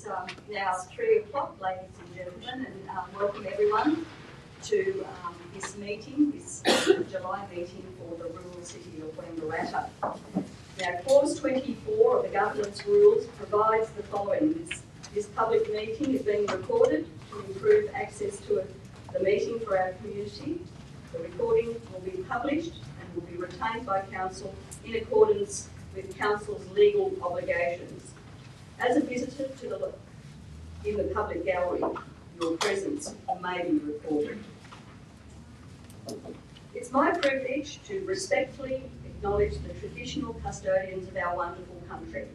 It's now 3 o'clock, ladies and gentlemen, and welcome everyone to this meeting, this July meeting for the rural city of Wangaratta. Now, Clause 24 of the Governance Rules provides the following. This public meeting is being recorded to improve access to the meeting for our community. The recording will be published and will be retained by Council in accordance with Council's legal obligations. As a visitor in the public gallery, your presence may be recorded. It's my privilege to respectfully acknowledge the traditional custodians of our wonderful country.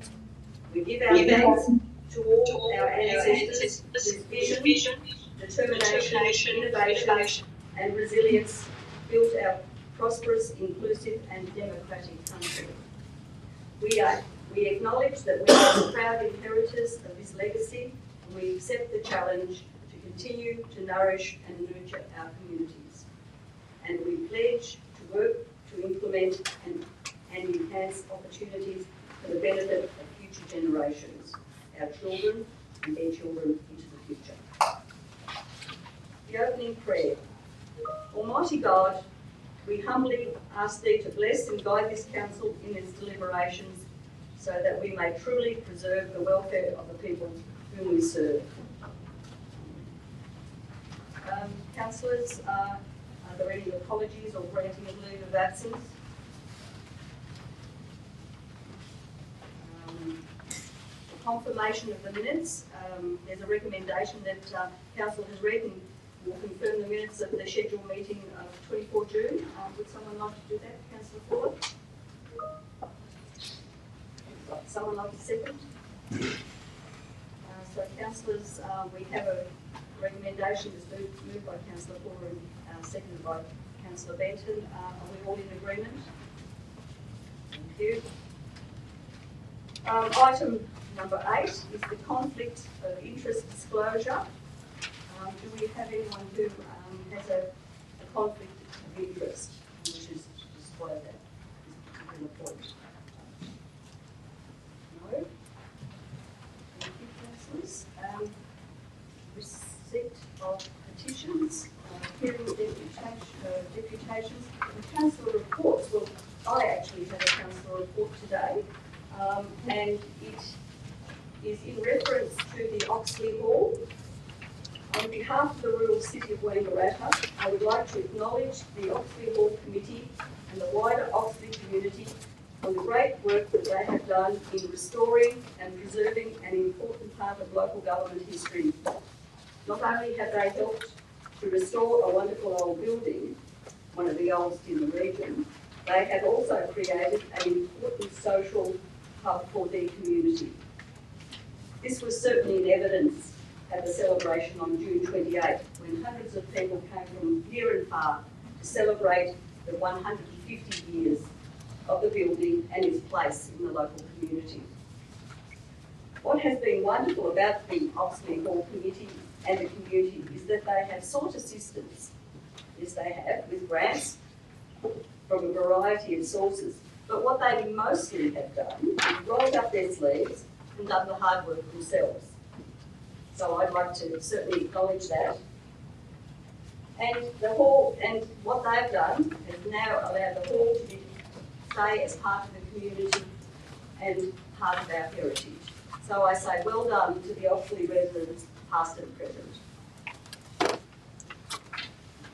We give our thanks to all our ancestors whose vision, determination, innovation and resilience built our prosperous, inclusive and democratic country. We acknowledge that we are the proud inheritors of this legacy, and we accept the challenge to continue to nourish and nurture our communities. And we pledge to work to implement and enhance opportunities for the benefit of future generations, our children and their children into the future. The opening prayer. Almighty God, we humbly ask Thee to bless and guide this Council in its deliberations so that we may truly preserve the welfare of the people whom we serve. Councillors, are there any apologies or granting of leave of absence? The confirmation of the minutes, there's a recommendation that Council has read and will confirm the minutes of the scheduled meeting of 24 June. Would someone like to do that? Councillor Fuller? Someone like to second? So councillors, we have a recommendation that's moved by Councillor Fuller and seconded by Councillor Benton. Are we all in agreement? Thank you. Item number 8 is the conflict of interest disclosure. Do we have anyone who has a conflict of interest and wishes to disclose that particular point? No? Thank you, councillors. Receipt of petitions, hearing deputations, and councillor reports. Well, I actually have a councillor report today, and it is in reference to the Oxley Hall. On behalf of the rural city of Wangaratta, I would like to acknowledge the Oxley Hall Committee and the wider Oxley community on the great work that they have done in restoring and preserving an important part of local government history. Not only have they helped to restore a wonderful old building, one of the oldest in the region, they have also created an important social hub for their community. This was certainly in evidence at the celebration on June 28, when hundreds of people came from near and far to celebrate the 150 years of the building and its place in the local community. What has been wonderful about the Oxley Hall Committee and the community is that they have sought assistance, yes they have, with grants from a variety of sources. But what they mostly have done is rolled up their sleeves and done the hard work themselves. So I'd like to certainly acknowledge that. And the hall, and what they've done has now allowed the hall to stay as part of the community and part of our heritage. So I say well done to the Oxley residents, past and present.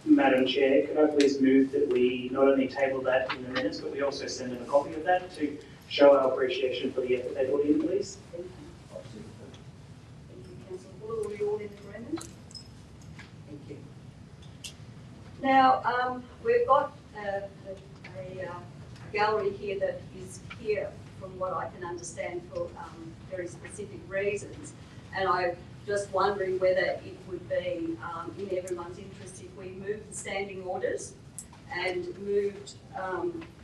Madam Chair, could I please move that we not only table that in the minutes, but we also send them a copy of that to show our appreciation for the effort they put in, please? Thank you. Are we all in agreement? Thank you. Now, we've got a gallery here that is here, from what I can understand, for very specific reasons. And I'm just wondering whether it would be in everyone's interest if we moved the standing orders and moved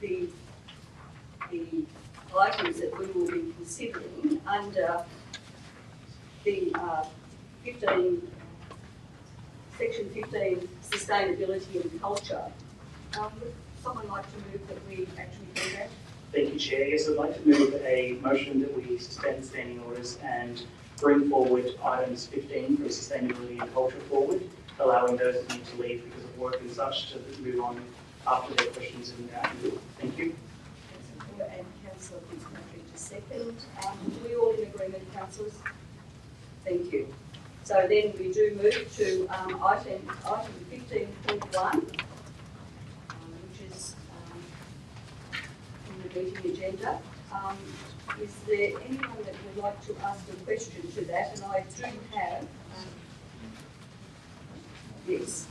the items that we will be considering under the Section 15, Sustainability and Culture. Would someone like to move that we actually do that? Thank you, Chair. Yes, I'd like to move a motion that we suspend standing orders and bring forward items 15 from sustainability and culture forward, allowing those that need to leave because of work and such to move on after their questions and thank you. Councillor Moore and Councillor Fitzpatrick to second. Are we all in agreement, councillors? Thank you. So then we do move to item 15.1, which is in the meeting agenda. Is there anyone that would like to ask a question to that? And I do have, yes,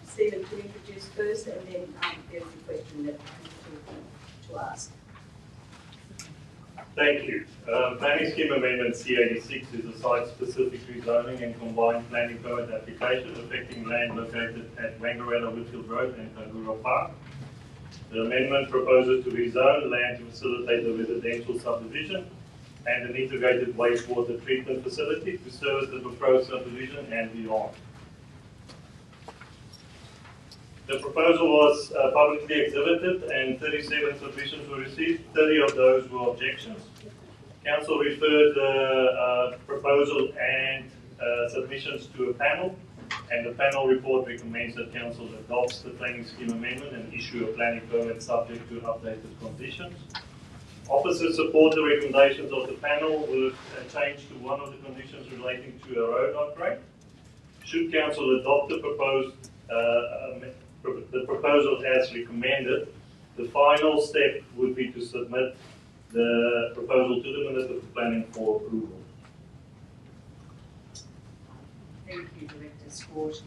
Stephen to introduce first, and then there's a question that I need to ask. Thank you. Planning Scheme Amendment C86 is a site-specific rezoning and combined planning permit application affecting land located at Wangaratta Whitfield Road and Tagura Park. The amendment proposes to rezone land to facilitate a residential subdivision and an integrated wastewater treatment facility to service the proposed subdivision and beyond. The proposal was publicly exhibited and 37 submissions were received. 30 of those were objections. Council referred the proposal and submissions to a panel, and the panel report recommends that Council adopts the planning scheme amendment and issue a planning permit subject to updated conditions. Officers support the recommendations of the panel with a change to one of the conditions relating to a road upgrade. Should Council adopt the proposal as recommended, the final step would be to submit the proposal to the Minister for Planning for approval. Thank you, Director Swart.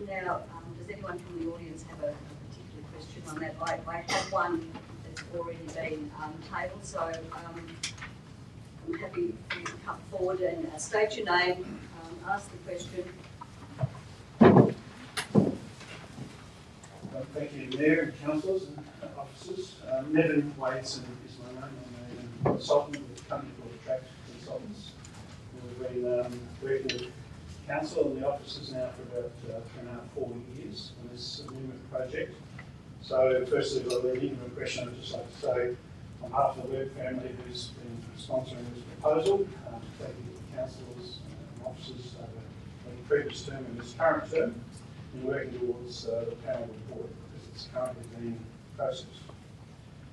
Now, does anyone from the audience have a particular question on that? I have one that's already been tabled, so I'm happy for you to come forward and state your name, ask the question. Thank you, Mayor and Councillors and Officers. Nevin Wadeson is my name. I'm a consultant with a company called Attract Consultants. We've been working with Council and the officers now for about 3.5, 4 years on this amendment project. So firstly, as I lead into a question, I'd just like to say on behalf of the Webb family who's been sponsoring this proposal, thank you to the councillors and officers over the previous term and this current term in working towards the panel report because it's currently being processed.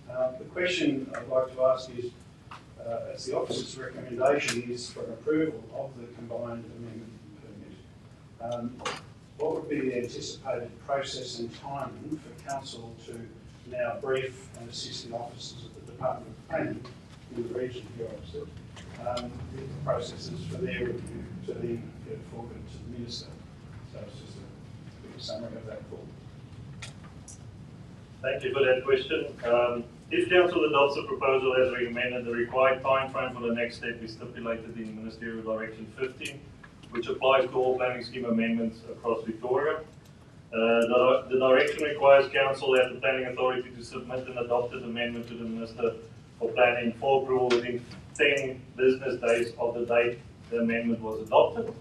The question I'd like to ask is, as the officer's recommendation is for approval of the combined amendment permit, what would be the anticipated process and timing for Council to now brief and assist the officers at the Department of Planning in the region here I've said, with the processes for their review to then get it forward to the Minister? So it's just a bit of a summary of that call. Thank you for that question. If Council adopts the proposal as recommended, the required time frame for the next step is stipulated in Ministerial Direction 15, which applies to all planning scheme amendments across Victoria. The direction requires Council as the Planning Authority to submit an adopted amendment to the Minister for Planning for approval within 10 business days of the date the amendment was adopted.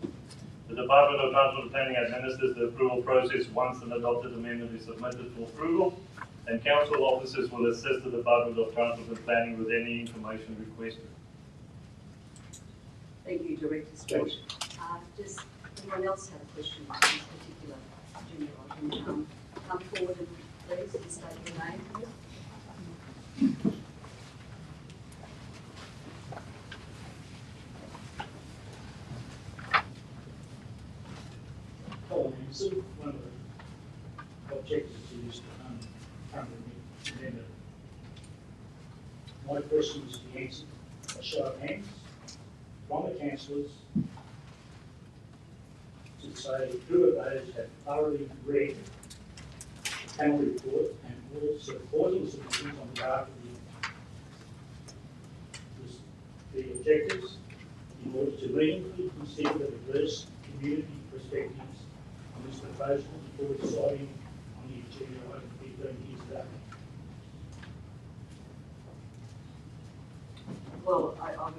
The Department of Transport Planning administers the approval process once an adopted amendment is submitted for approval, and Council officers will assist the Department of Transport and Planning with any information requested. Thank you, Director Swart. Does anyone else have a question on this particular agenda item? Come forward and please and state your name. Colin Henson, one of the objectives to this current amendment. My question is to be answered by show of hands from the councillors to say who of those have thoroughly read the panel report and all supporting submissions on behalf of the objectives in order to meaningfully consider the diverse community perspectives on this proposal before deciding on the agenda item 15 here today. Well, I would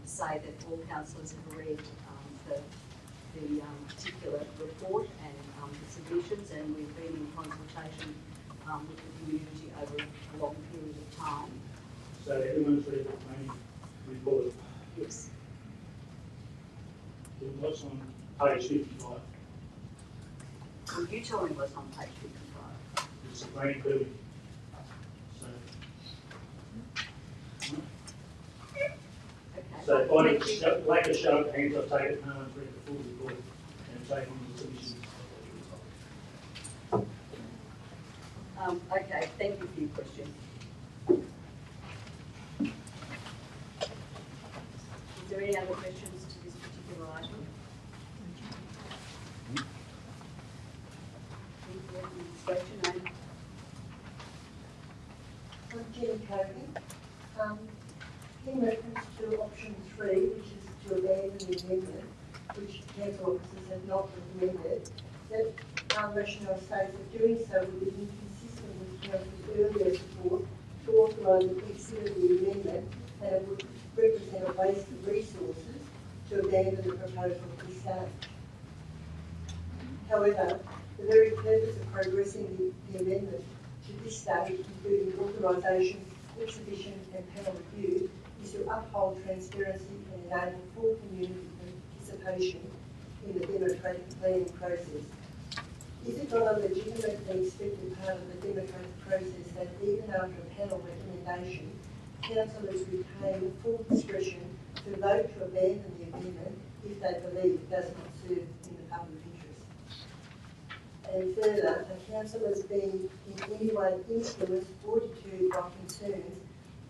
say that all councillors have read the particular report and the submissions, and we've been in consultation with the community over a long period of time. So everyone's read the planning report. Yes. than what's on page 55. Will you tell me what's on page 55? It's a green building. So, Okay. by Thank you. lack of show of hands, I've taken no one's read the full report and taken the submissions. Okay, thank you for your question. Is there any other questions to this particular item? State your name. I'm Jenny Cody. In reference to option 3, which is to abandon the amendment, which council officers have not recommended, that rationale states that doing so would be inconsistent with council's earlier support to authorise the consider the amendment, and it would represent a waste of resources to abandon the proposal at this stage. However, the very purpose of progressing the amendment to this stage, including authorisation, exhibition and panel review, is to uphold transparency and enable full community participation in the democratic planning process. Is it not a legitimate and expected part of the democratic process that even after a panel recommendation, councillors retain full discretion to vote to abandon the amendment if they believe it does not serve in the public interest? And further, are councillors being in any way influenced or deterred by concerns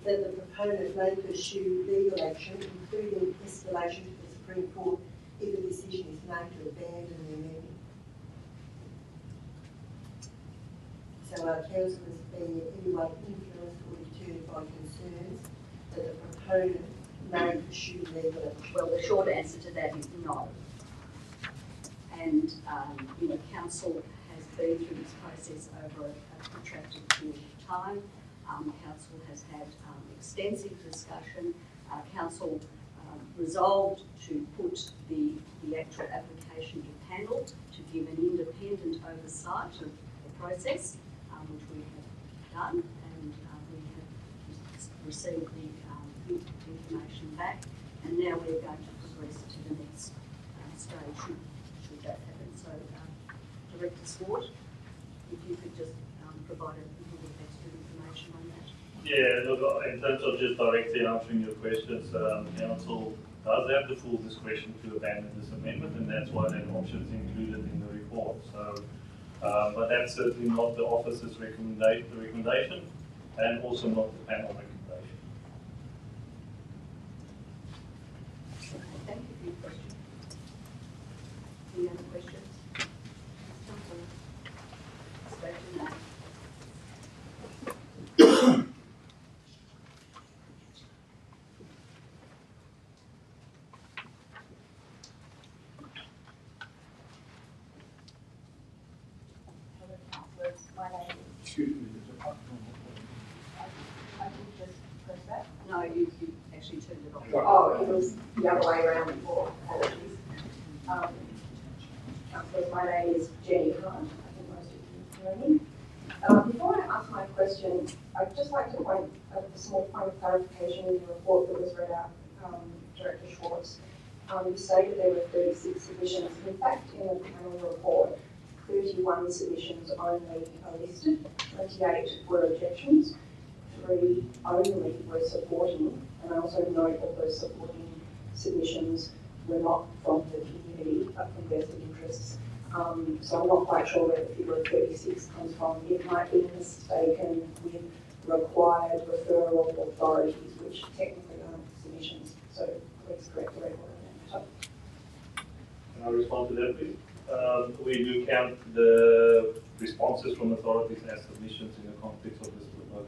that the proponent may pursue legal action, including escalation to the Supreme Court, if a decision is made to abandon the amendment? So are councillors being in any way influenced or deterred by concerns that the proponent may pursue legal action? Well, the short answer to that is no. And, council has been through this process over a protracted period of time. Council has had extensive discussion. Council resolved to put the actual application to panel to give an independent oversight of the process, which we have done, and we have received the information back, and now we're going to progress to the next stage should that happen. So, Director Swart, if you could just provide a little bit of extra information on that. Yeah, look, in terms of just directly answering your questions, council does have the full discretion to abandon this amendment, and that's why that option is included in the report. So, but that's certainly not the officer's recommendation, and also not the panel recommendation. Okay, thank you for your question. Any other questions? State your name. My name is, Excuse me, there's a button I did just press that. No, you actually turned it off. Oh, it was the other way around before, apologies. Councillors, my name is Jenny Hunt. I think most of you know me. Before I ask my question, I'd just like to point out a small point of clarification in the report that was read out, Director Schwartz. You stated there were 36 submissions. In fact, in the panel report, 31 submissions only are listed, 28 were objections, 3 only were supporting, and I also note that those supporting submissions were not from the community, but from vested interests. So I'm not quite sure where the figure of 36 comes from. It might be mistaken with required referral authorities, which technically aren't submissions. So please correct the record on that matter. Can I respond to that, please? We do count the responses from authorities as submissions in the context of this proposal.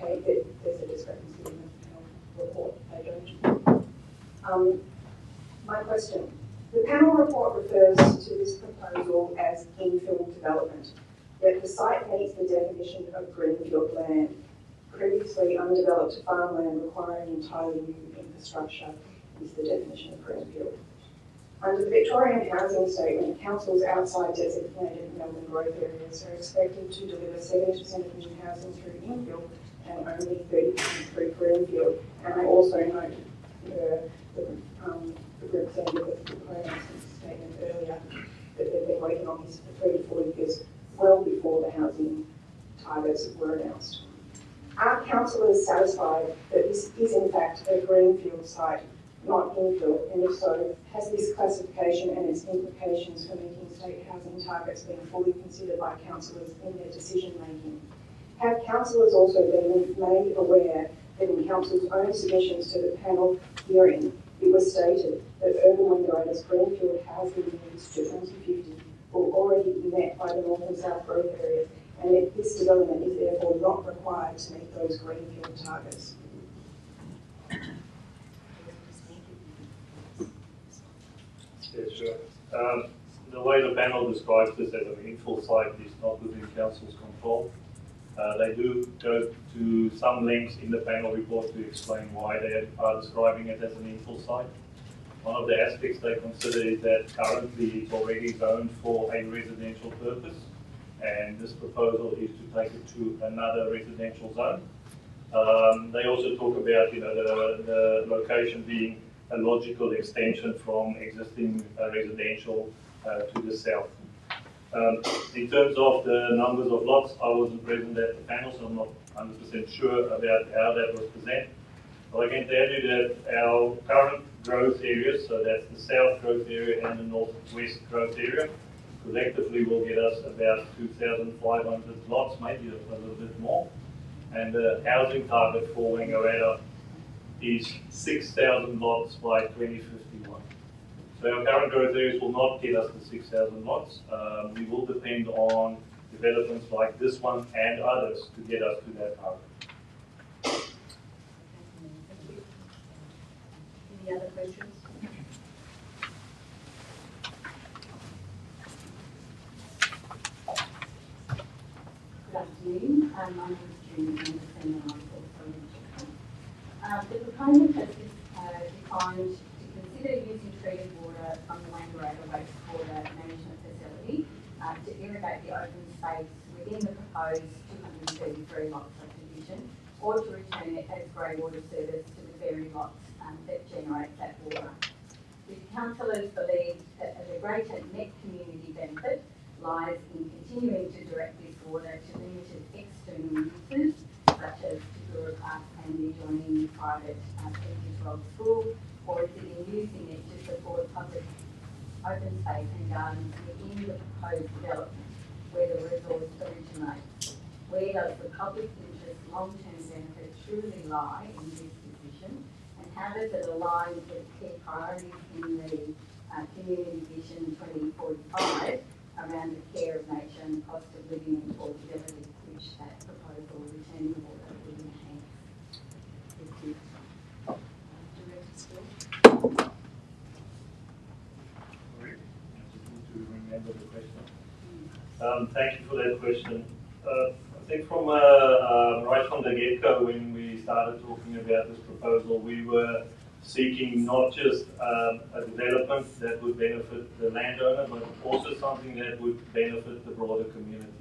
Okay, there's a discrepancy in the panel report, I don't. My question, the panel report refers to this proposal as infill development, yet the site meets the definition of greenfield land, previously undeveloped farmland requiring entirely new infrastructure is the definition of greenfield. Under the Victorian Housing Statement, councils outside designated Melbourne growth areas are expected to deliver 70% of new housing through infill and only 30% through greenfield. And I also note the the representative of the Finance statement earlier, that they've been working on this for 3 to 4 years, well before the housing targets were announced. Are councillors satisfied that this is in fact a greenfield site, not infill, and if so, has this classification and its implications for meeting state housing targets been fully considered by councillors in their decision making? Have councillors also been made aware that in council's own submissions to the panel hearing, it was stated that Urban Wangaratta's greenfield housing needs to 2050 will already be met by the North and South growth areas, and that this development is therefore not required to meet those greenfield targets? Yeah, sure. The way the panel describes this as an infill site is not within council's control. They do go to some lengths in the panel report to explain why they are describing it as an infill site. One of the aspects they consider is that currently it's already zoned for a residential purpose, and this proposal is to take it to another residential zone. They also talk about, the location being a logical extension from existing residential to the south. In terms of the numbers of lots, I wasn't present at the panel, so I'm not 100% sure about how that was presented. But I can tell you that our current growth areas, so that's the south growth area and the northwest growth area, collectively will get us about 2,500 lots, maybe a little bit more. And the housing target for Wangaratta is 6,000 lots by 2051. So our current growth areas will not get us to 6,000 lots. We will depend on developments like this one and others to get us to that target. Any other questions? Good afternoon. My name is Julie Anderson and I'm also the proponent has defined to consider using treated water from the Wangaratta wastewater management facility to irrigate the open space within the proposed 233 lot subdivision, or to return it as grey water service to the ferry lots that generate that water. The councillors believe that the greater net community benefit lies in continuing to direct this water to limited external uses, such as Takura Park and the adjoining private Peaches Road School, or is it in using it to support public open space and gardens within the proposed development where the resource originates? Where does the public interest long-term benefit truly lie in this decision, and how does it align with key priorities in the Community Vision 2045 around the care of nature and cost of living and affordability, which that proposal returning water would enhance? Thank you. Director Steele. Remember the question. Thank you for that question. I think from right from the get-go, when we started talking about this proposal, we were seeking not just a development that would benefit the landowner, but also something that would benefit the broader community.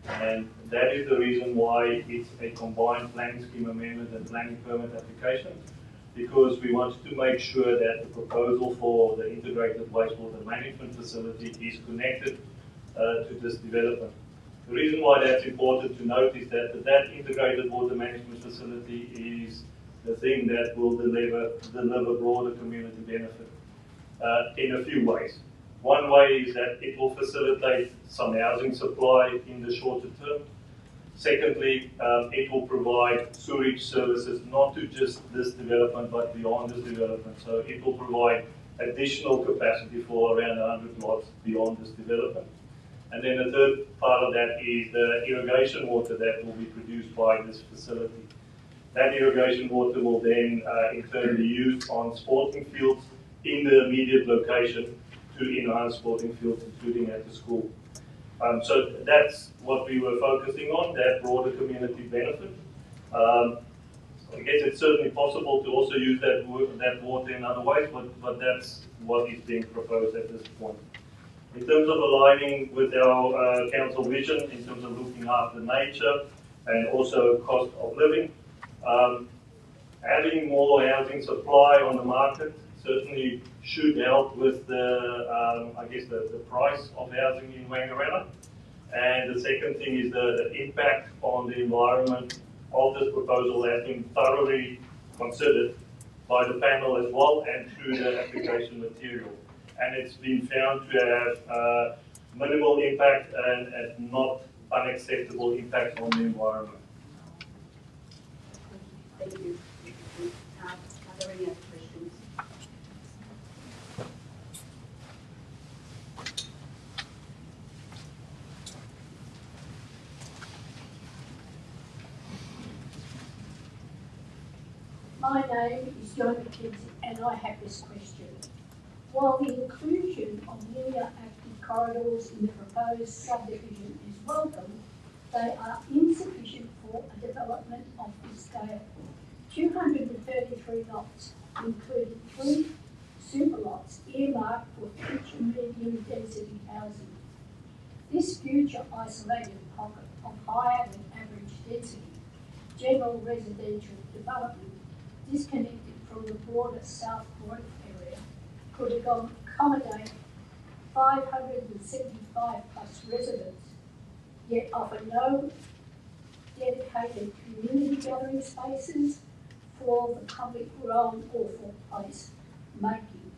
And that is the reason why it's a combined planning scheme amendment and planning permit application, because we wanted to make sure that the proposal for the integrated wastewater management facility is connected to this development. The reason why that's important to note is that that integrated water management facility is the thing that will deliver broader community benefit in a few ways. One way is that it will facilitate some housing supply in the shorter term. Secondly, it will provide sewage services not to just this development but beyond this development. So it will provide additional capacity for around 100 lots beyond this development. And then the third part of that is the irrigation water that will be produced by this facility. That irrigation water will then in turn be used on sporting fields in the immediate location to enhance sporting fields, including at the school. So that's what we were focusing on, that broader community benefit. I guess it's certainly possible to also use that water in other ways, but that's what is being proposed at this point. In terms of aligning with our council vision, in terms of looking after nature and also cost of living, having more housing supply on the market, certainly should help with the, I guess, the price of housing in Wangaratta. And the second thing is the impact on the environment of this proposal has been thoroughly considered by the panel as well and through the application material. And it's been found to have minimal impact and not unacceptable impact on the environment. Thank you. Are there any other questions? My name is Joan McKenzie and I have this question. While the inclusion of linear active corridors in the proposed subdivision is welcome, they are insufficient for a development of this scale. 233 lots, including 3 super lots earmarked for future medium density housing. This future isolated pocket of higher than average density general residential development, disconnected from the broader South Growth area, could accommodate 575 plus residents, yet offer no dedicated community gathering spaces for the public realm or for place making.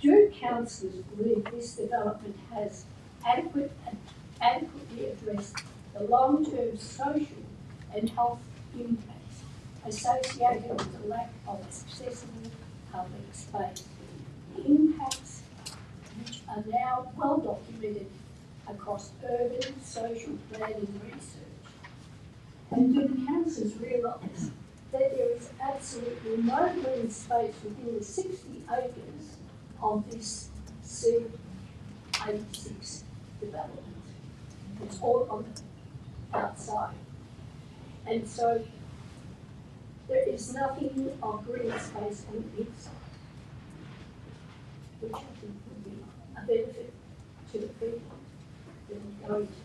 Do councillors believe this development has adequately addressed the long-term social and health impacts associated with the lack of accessible public space? Impacts which are now well documented across urban social planning research. And do councillors realise that there is absolutely no green space within the 60 acres of this C86 development? It's all on the outside. And so there is nothing of green space on the inside, which I think would be a benefit to the people that are going to be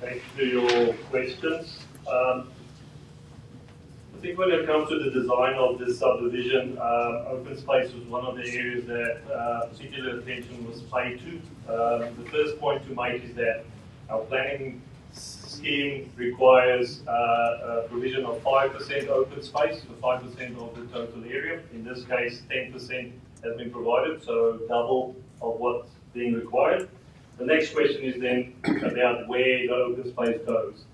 there. Thank you for your questions. I think when it comes to the design of this subdivision, open space was one of the areas that particular attention was paid to. The first point to make is that our planning scheme requires a provision of 5% open space, so 5% of the total area. In this case, 10% has been provided, so double of what's being required. The next question is then about where the open space goes.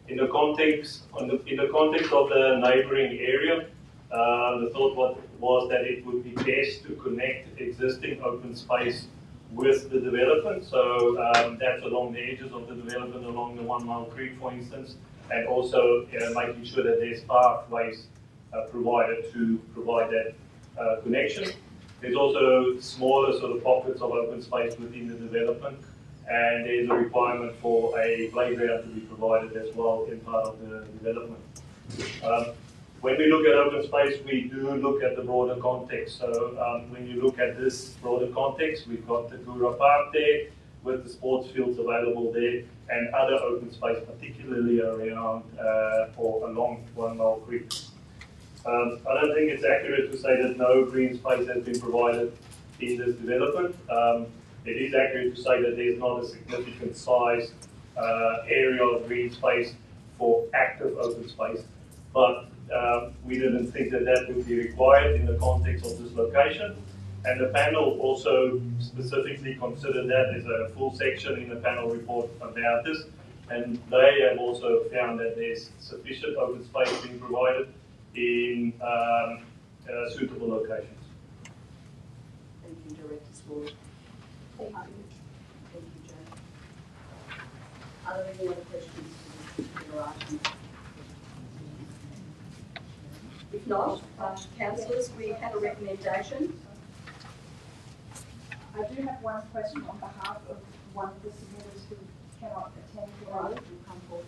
In the context of the neighbouring area, the thought was that it would be best to connect existing open space with the development. So that's along the edges of the development, along the 1 Mile Creek, for instance, and also making sure that there's pathways provided to provide that connection. There's also smaller sort of pockets of open space within the development, and there's a requirement for a playground to be provided as well in part of the development. When we look at open space, we do look at the broader context. So when you look at this broader context, we've got the Gura Park there, with the sports fields available there, and other open space, particularly around or along 1 Mile Creek. I don't think it's accurate to say that no green space has been provided in this development. It is accurate to say that there's not a significant size area of green space for active open space, but we didn't think that that would be required in the context of this location. And the panel also specifically considered that. There's a full section in the panel report about this, and they have also found that there's sufficient open space being provided in suitable locations. Thank you, Director Small. Thank you. Thank you, Joe. Are there any other questions to this particular item? If not, councillors, we have a recommendation. I do have one question on behalf of one of the submitters who cannot attend today. Will come forward.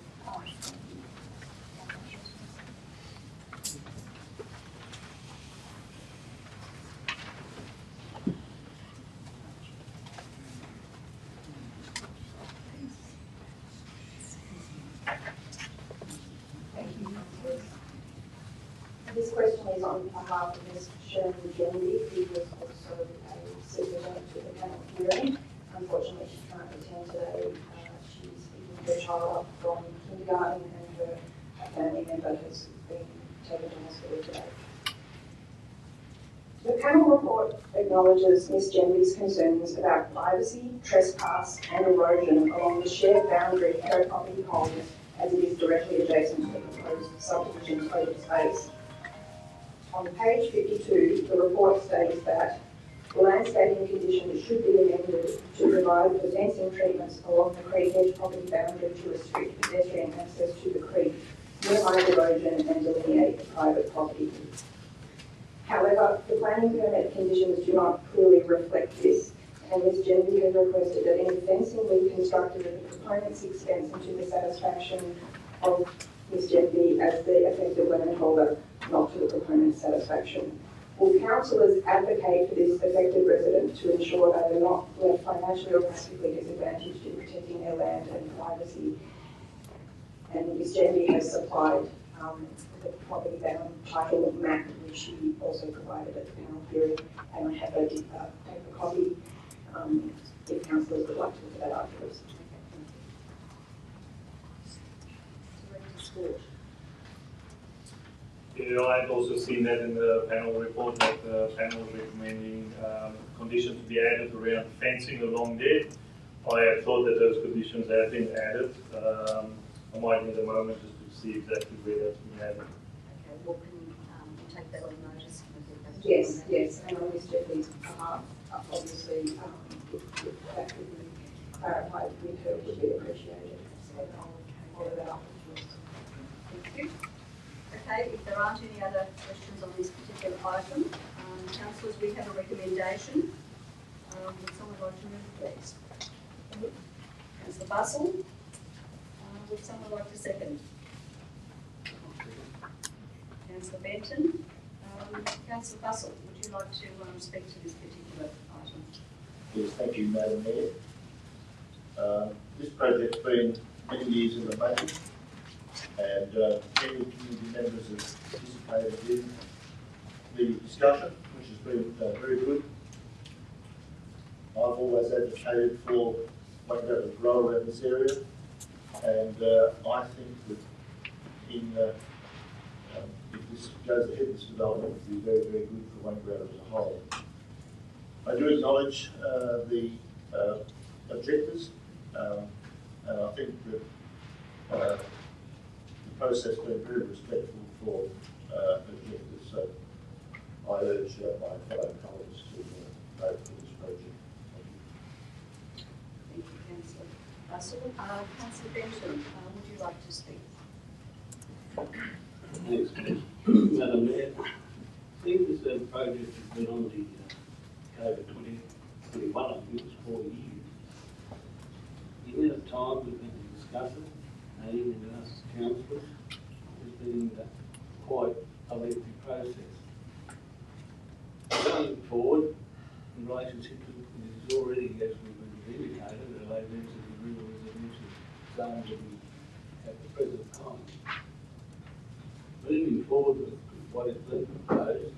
question is on behalf of Ms. Sharon Gendy, who was also a submitter to the panel hearing. Unfortunately, she can't attend today. She's picking her child up from kindergarten and her family member has been taken to hospital today. The panel report acknowledges Ms. Gendy's concerns about privacy, trespass and erosion along the shared boundary of her property home as it is directly adjacent to the proposed subdivision's open space. On page 52, the report states that the landscaping conditions should be amended to provide for fencing treatments along the creek edge property boundary to restrict pedestrian access to the creek, minimise erosion and delineate the private property. However, the planning permit conditions do not clearly reflect this, and Ms. Gendy has requested that any fencing be constructed at the proponent's expense and to the satisfaction of Ms. Gendy as the affected land holder, not to the proponent's satisfaction. Will councillors advocate for this affected resident to ensure they are not left financially or practically disadvantaged in protecting their land and privacy? And Ms. Gendy has supplied the property bound title map, which she also provided at the panel hearing, and I have a paper copy if councillors would like to look at that afterwards. Yeah, I had also seen that in the panel report that the panel was recommending conditions to be added around fencing along there. I had thought that those conditions have been added. I might need a moment just to see exactly where that's been added. Okay, well, can you take that on notice? Yes, yes, and on Ms. Gendy's behalf, obviously, if that could be clarified with her, would be appreciated. So I'll follow that up. Thank you. Okay, if there aren't any other questions on this particular item, councillors, we have a recommendation. Would someone like to move, please? Councillor Bussell. Would someone like to second? Councillor Benton. Councillor Bussell, would you like to speak to this particular item? Yes, thank you, Madam Mayor. This project's been many years in the making, and many community members have participated in the discussion, which has been very good. I've always advocated for Wangrowth to grow around this area, and I think that if this goes ahead, this development will be very, very good for Wangrowth as a whole. I do acknowledge the objectors, and I think that the process has been very respectful for objectors, so I urge my fellow colleagues to vote for this project. Thank you, Councillor Bussell. Councillor Benton, would you like to speak? Thanks, Madam Mayor. I think this project has been on the COVID 2021, I think it was 4 years. The amount of time we've been to discuss it, and even us councillors, has been quite a lengthy process. Going forward, in relationship to this is already, as we've indicated, a low density rural residential zone that we at the present time. Moving forward with what is being proposed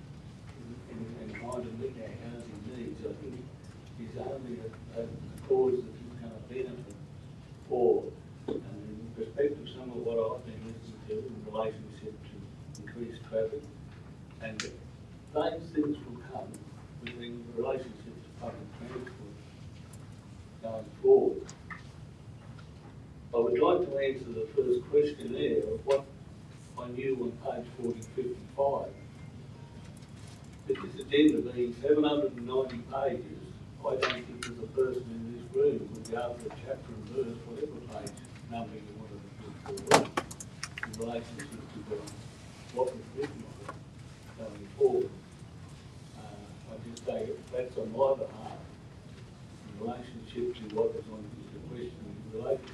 and trying to meet our housing needs, I think is only a cause that is going to benefit all. And in respect of some of what I've been listening to in relationship to increased traffic, and those things will come within relationship to public transport going forward. I would like to answer the first question there of what I knew on page 4055. With this agenda being 790 pages, I don't think there's a person in this room would be able to chapter and verse whatever page number you wanted to put forward in relationship to what was written on it going forward. I just say that's on my behalf in relationship to what was on the question in relation to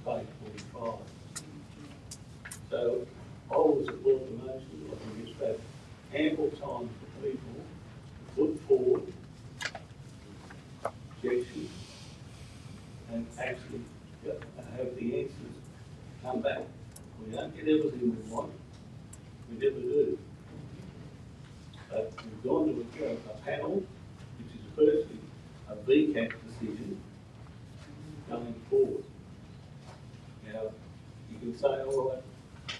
page 45. So I will support the motion. I think it's that ample time for people to put forward objections and actually have the answers come back. We don't get everything we want. We never do. we've gone to a panel, which is firstly a VCAT decision going forward. Now, you can say, oh,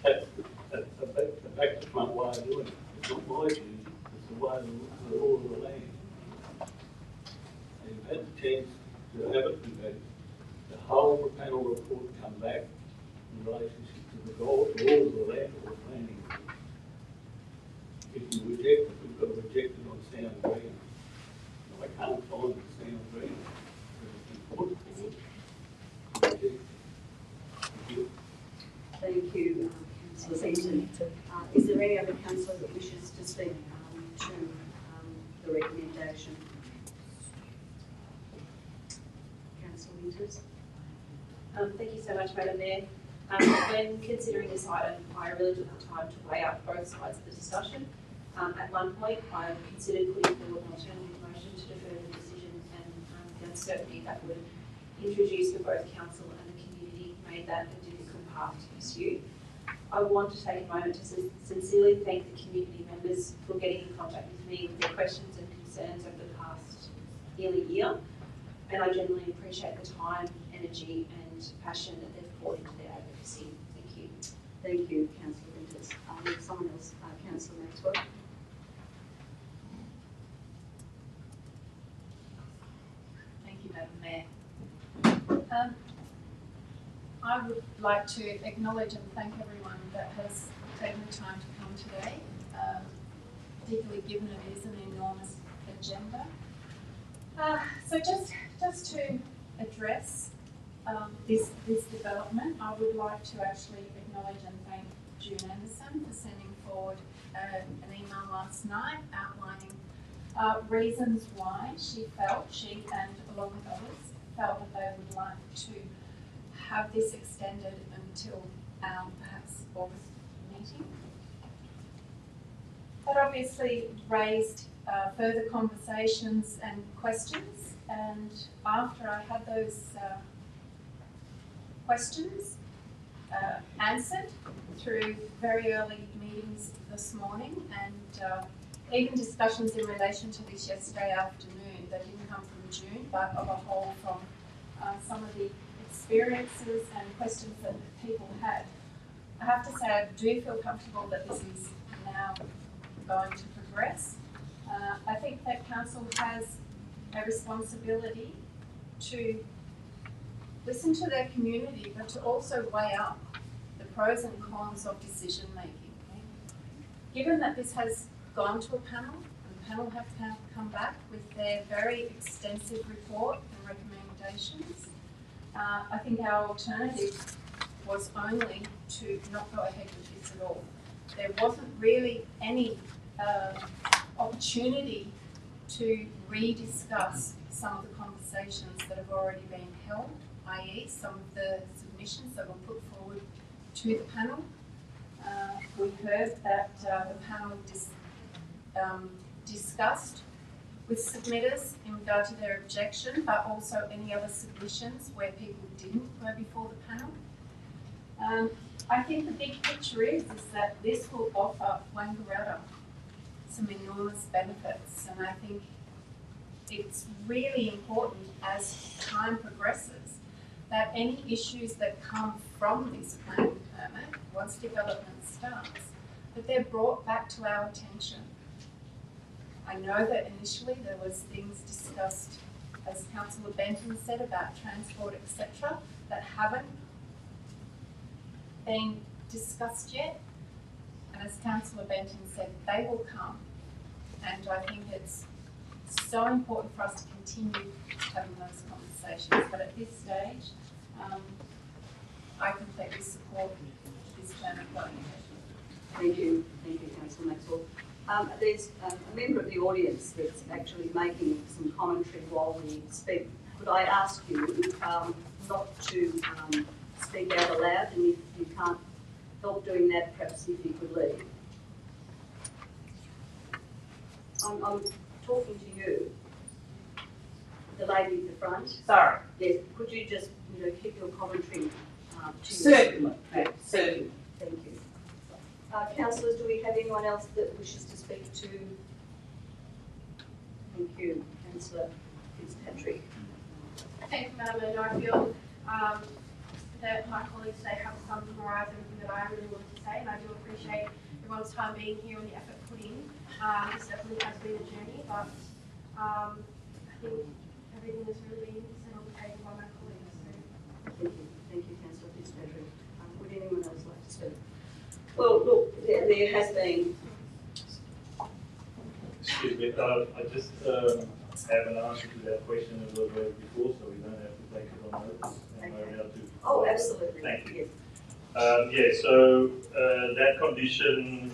that's the back to front way of doing it. It's not my view, it's the way of the law of the land. And you've had the chance to have it debated. The whole panel report come back in relationship to the goal, to all of the land or planning. If you reject it, we've got to reject it on sound ground. I can't find the sound ground that has been put forward to reject it. Thank you. Thank you, Councillor Benton. Is there any other councillor that wishes to speak to the recommendation? Councillor Winters. Thank you so much, Madam Mayor. When considering this item, I really took the time to weigh up both sides of the discussion. At one point, I considered putting forward an alternative motion to defer the decision, and the uncertainty that would introduce for both council and the community made that a difficult path to pursue. I want to take a moment to sincerely thank the community members for getting in contact with me with their questions and concerns over the past nearly year, and I genuinely appreciate the time, energy and passion that they've poured into their advocacy. Thank you. Thank you, Councillor Winters. Someone else, Councillor Maxwell. Thank you, Madam Mayor. I would like to acknowledge and thank everyone that has taken the time to come today, particularly given it is an enormous agenda. So just to address this development, I would like to actually acknowledge and thank June Anderson for sending forward an email last night outlining reasons why she and along with others felt that they would like to have this extended until our perhaps August meeting. That obviously raised further conversations and questions, and after I had those questions answered through very early meetings this morning and even discussions in relation to this yesterday afternoon that didn't come from June but of a whole from some of the experiences and questions that people had. I have to say I do feel comfortable that this is now going to progress. I think that council has a responsibility to listen to their community, but to also weigh up the pros and cons of decision making. Given that this has gone to a panel, and the panel have come back with their very extensive report and recommendations, I think our alternative was only to not go ahead with this at all. There wasn't really any opportunity to rediscuss some of the conversations that have already been held, i.e. some of the submissions that were put forward to the panel. We heard that the panel discussed with submitters in regard to their objection, but also any other submissions where people didn't go before the panel. I think the big picture is that this will offer Wangaratta some enormous benefits, and I think it's really important as time progresses that any issues that come from this planning permit, once development starts, that they're brought back to our attention. I know that initially there was things discussed, as Councillor Benton said, about transport, etc., that haven't been discussed yet. And as Councillor Benton said, they will come. And I think it's so important for us to continue having those conversations. But at this stage, I completely support this permit going ahead. Thank you, Councillor Maxwell. There's a member of the audience that's actually making some commentary while we speak. Could I ask you not to speak out aloud, and if you can't help doing that, perhaps if you could leave. I'm talking to you, the lady at the front. Sorry. Yes. Could you just keep your commentary to Certainly. Certainly. Thank you. Councillors, do we have anyone else that wishes to speak to Thank you, Councillor Fitzpatrick. Thank you, Madam Mayor. I feel that my colleagues today have summarised everything that I really wanted to say, and I do appreciate everyone's time being here and the effort put in. This definitely has been a journey, but I think everything has really been set on the table by my colleagues. So. Thank you, Councillor Fitzpatrick. Would anyone else like to speak? Well, look, there has been. Excuse me, I just have an answer to that question that was raised before, so we don't have to take it on notice. Am I allowed to? Oh, absolutely. Thank you. Yes. So that condition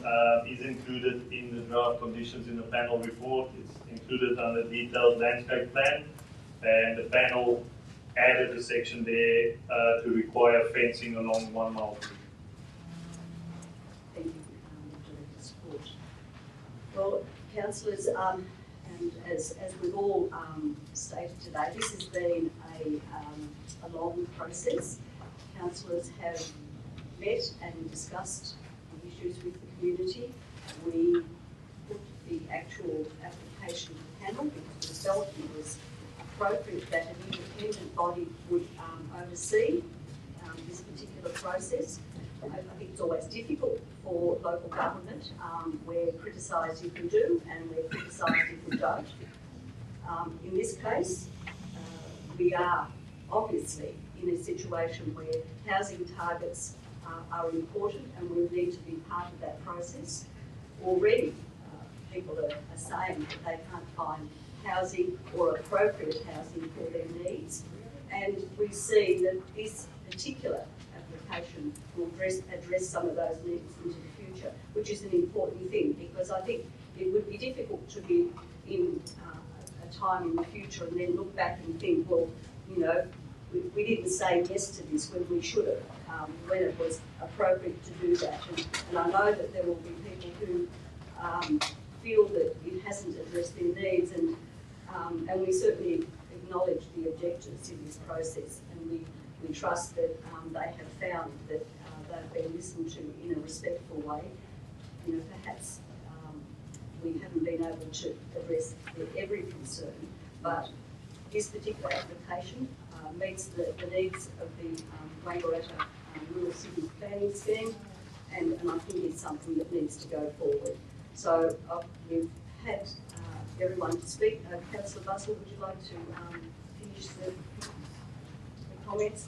is included in the draft conditions in the panel report. It's included under detailed landscape plan, and the panel added a section there to require fencing along 1 mile. Thank you, Director Sport. Well, councillors, and as we've all stated today, this has been a long process. Councillors have met and discussed the issues with the community. We put the actual application to the panel because we felt it was appropriate that an independent body would oversee this particular process. I think it's always difficult for local government. We're criticised if we do and we're criticised if we don't. In this case, we are obviously in a situation where housing targets are important and we need to be part of that process. Already, people are saying that they can't find housing or appropriate housing for their needs, and we see that this particular application will address some of those needs into the future, which is an important thing, because I think it would be difficult to be in a time in the future and then look back and think, well, you know, we didn't say yes to this when we should have, when it was appropriate to do that. And I know that there will be people who feel that it hasn't addressed their needs, and we certainly acknowledge the objectives in this process, and we trust that they have found that they've been listened to in a respectful way. You know, perhaps we haven't been able to address every concern, but this particular application meets the needs of the Wangaratta Rural City Planning Scheme, and I think it's something that needs to go forward. So we've had everyone to speak. Councillor Bussell, would you like to finish the comments?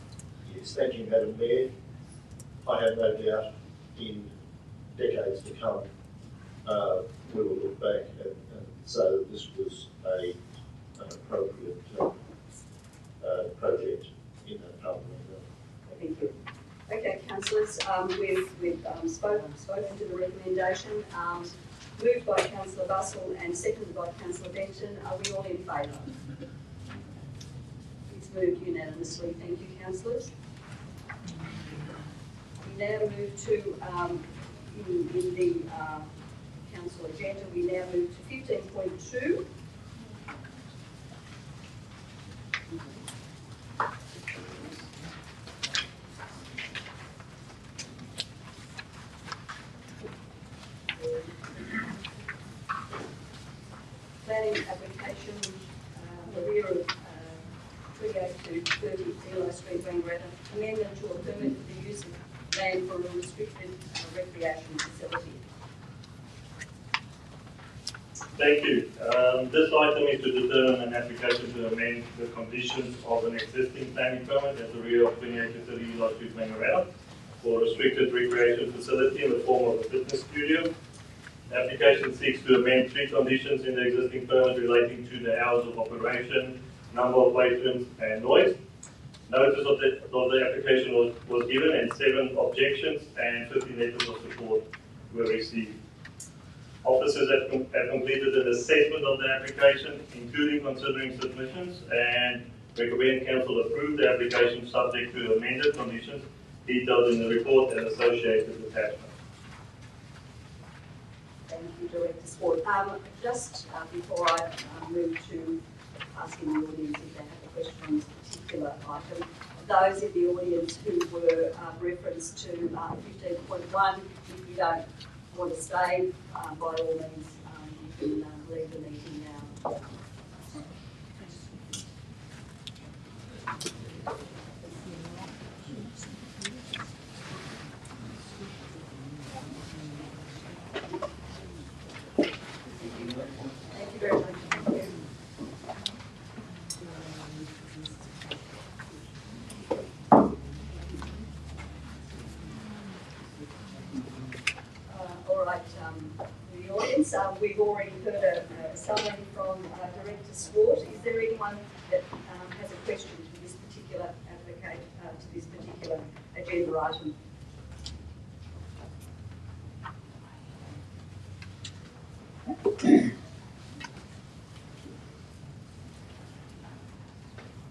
Yes, thank you, Madam Mayor. I have no doubt in decades to come we will look back and say that this was an appropriate project in that parliament. Thank you. Okay, councillors, we've spoken to the recommendation, moved by Councillor Bussell and seconded by Councillor Benton. Are we all in favour? It's moved unanimously. Thank you, councillors. We now move to, in the council agenda, we now move to 15.2. Planning application, the rear of 28 to 30 Eli Street, Wangaratta, amendment to a permit for the use of land for a restricted recreation facility. Thank you. This item is to determine an application to amend the conditions of an existing planning permit at the rear of 28 to 30 Eli Street, Wangaratta, for a restricted recreation facility in the form of a fitness studio. The application seeks to amend 3 conditions in the existing permit relating to the hours of operation, number of patrons, and noise. Notice of the application was given, and 7 objections and 50 letters of support were received. Officers have completed an assessment of the application, including considering submissions, and recommend council approve the application subject to amended conditions detailed in the report and associated attachments. Thank you, Director Sport. Just before I move to asking the audience if they have a question on this particular item, those in the audience who were referenced to 15.1, if you don't want to stay, by all means, you can leave the meeting now. Thank you very much. Thank you. All right, the audience, we've already heard a summary from Director Swart. Is there anyone that has a question to this particular to this particular agenda item?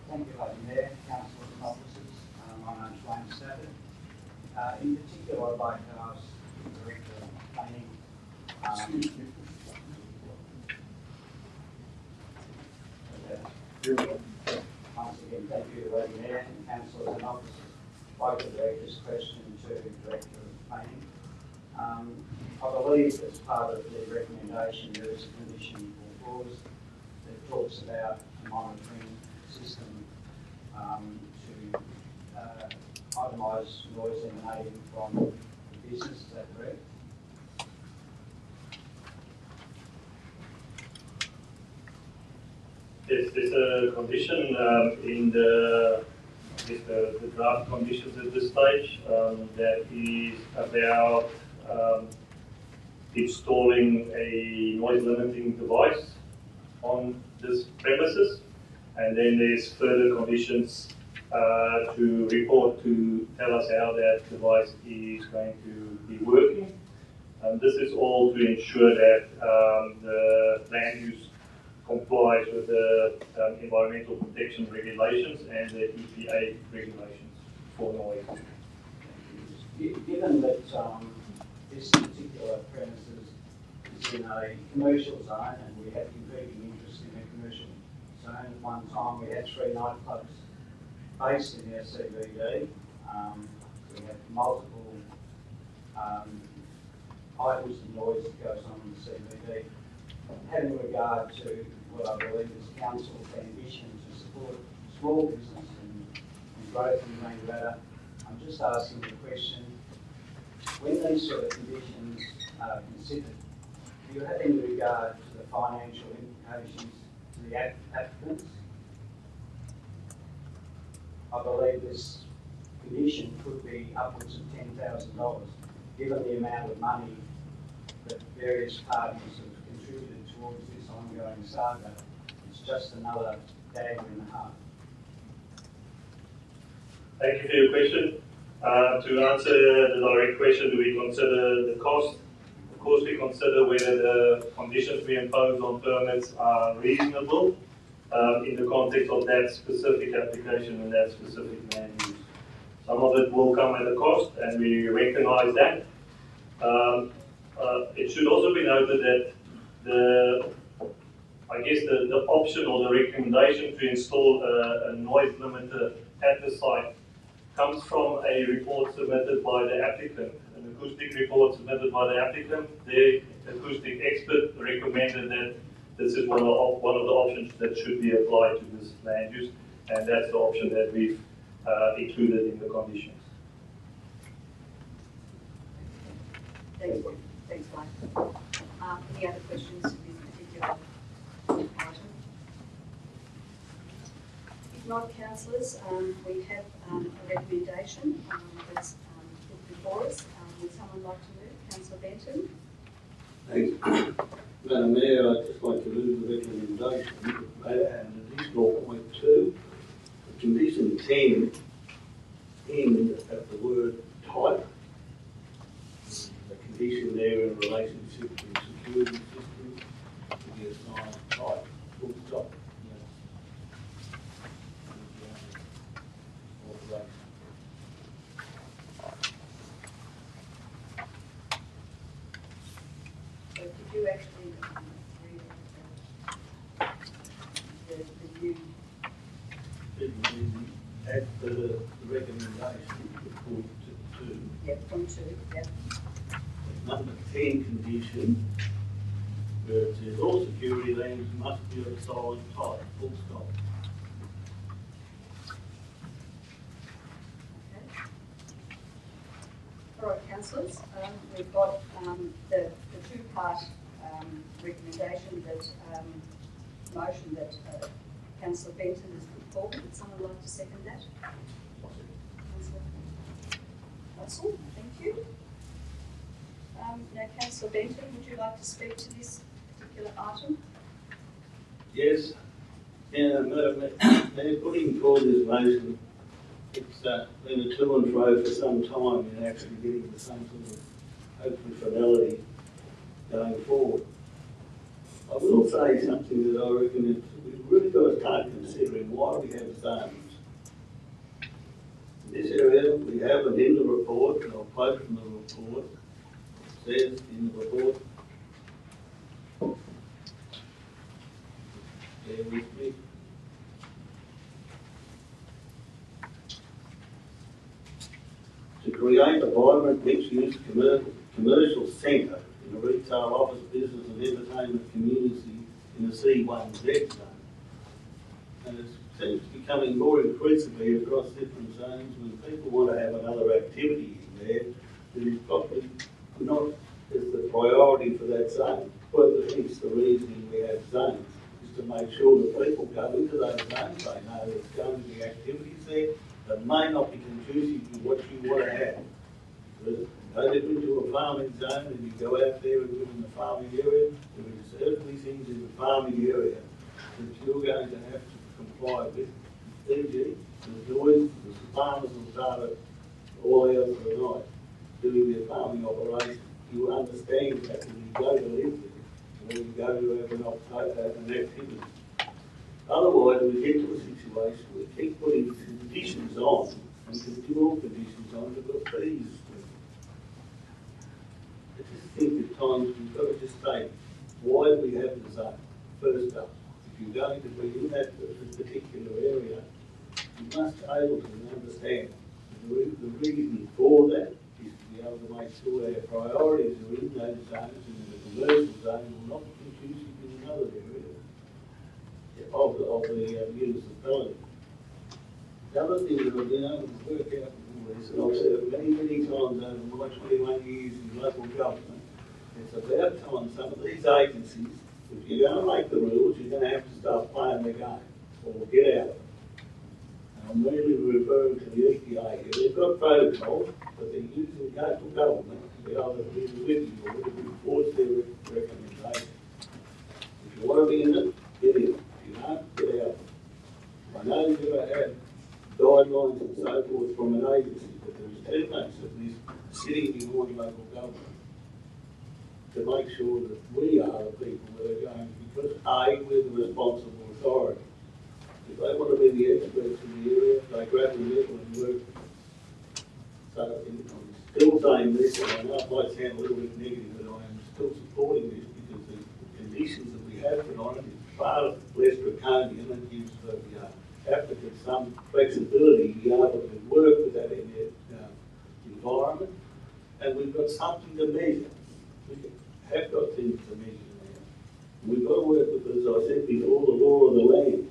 Thank you, Lady Mayor, councillors and officers. My name's Wayne Stafford. In particular, I'd like to ask the Director of Planning. Once again, thank you to Lady Mayor and councillors and officers. I'd like to direct this question to the Director of Planning. I believe as part of the recommendation there is a condition or clause that talks about a monitoring system to itemise noise emanating from the business. Is that correct? Yes, there's a condition in the draft conditions at this stage that is about installing a noise limiting device on this premises, and then there's further conditions to report to tell us how that device is going to be working. This is all to ensure that the land use complies with the environmental protection regulations and the EPA regulations for noise. Given that this particular premises is in a commercial zone and we have competing interests in a commercial zone, at one time we had 3 nightclubs based in our CBD. We have multiple items of noise that goes on in the CBD. Having regard to what I believe is council's ambition to support small business and growth in Maangadatta, I'm just asking the question, when these sort of conditions are considered, do you have any regard to the financial implications to the applicants? I believe this condition could be upwards of $10,000, given the amount of money that various parties have contributed towards this ongoing saga. It's just another dagger in the heart. Thank you for your question. To answer the direct question, do we consider the cost? Of course, we consider whether the conditions we impose on permits are reasonable in the context of that specific application and that specific land use. Some of it will come at a cost, and we recognise that. It should also be noted that the option or the recommendation to install a noise limiter at the site comes from a report submitted by the applicant, an acoustic report submitted by the applicant. The acoustic expert recommended that this is one of the options that should be applied to this land use, and that's the option that we've included in the conditions. Thank you. Thanks, Mike. Any other questions to this particular item? If not, councillors, we have a recommendation that's put before us. Would someone like to move? Councillor Benton? Thanks. Madam Mayor, I'd just like to move the recommendation and additional point 2. Condition 10 end at the word type. The condition there in relationship to security systems to be assigned type, full stop. So did you actually read the new? At the recommendation, point 2. Yeah, point 2, yeah. Number 10 condition, where it says all security lamps must be of solid type, full stop. All right, councillors, we've got the two-part recommendation that, motion that Councillor Benton has put forward. Would someone like to second that? Councillor Russell, thank you. Now, Councillor Benton, would you like to speak to this particular item? Yes. Yeah, Madam Mayor, putting forward this motion, it's been a to and fro for some time in actually getting to some sort of hopefully finality going forward. I will say something that I reckon is, we've really got to start considering why we have zones. In this area, we have it in the report, and I'll quote from the report. It says in the report, bear with me. To create a vibrant mixed-use commercial centre in a retail, office, business and entertainment community in the C1Z zone. And it seems to be becoming more increasingly across different zones when people want to have another activity in there that is probably not as the priority for that zone. Well, hence the reason we have zones is to make sure that people go into those zones, they know there's going to be activities there that may not be conducive to what you want to have. Because go into a farming zone and you go out there and live in the farming area, there are certainly things in the farming area that you're going to have to comply with. E.g., the noise, the farmers will start at all hours of the night doing their farming operation. You understand that when you go to live there, when you go to have an activity. Otherwise, we get to a situation where we keep putting conditions on, and continual conditions on to put fees. I just think at times we've got to just state why we have the zone. First up, if you're going to be in that particular area, you must be able to understand the reason for that is to be able to make sure our priorities are in those zones, and in the commercial zone will not be conducive in another area of the municipality. The other thing that I've been able to work out from this, and I've said it many, many times over my 21 years in local government, it's about time some of these agencies, if you're going to make the rules, you're going to have to start playing the game, or get out of it. And I'm really referring to the EPA here. They've got protocols, but they're using local government to be able to be with you or to enforce their recommendations. If you want to be in it, get in it. If you don't, get out. I know you've got to have guidelines and so forth from an agency, but there's too much of this sitting behind local government to make sure that we are the people that are going, because A, we're the responsible authority. If they want to be the experts in the area, they grab the level and work. So I'm still saying this, and I know it might sound a little bit negative, but I am still supporting this because the conditions that we have tonight is far less draconian and gives the applicants some flexibility to be able to work with that environment. And we've got something to measure. We have got things to measure now. We've got to work with, as I said before, the law of the land.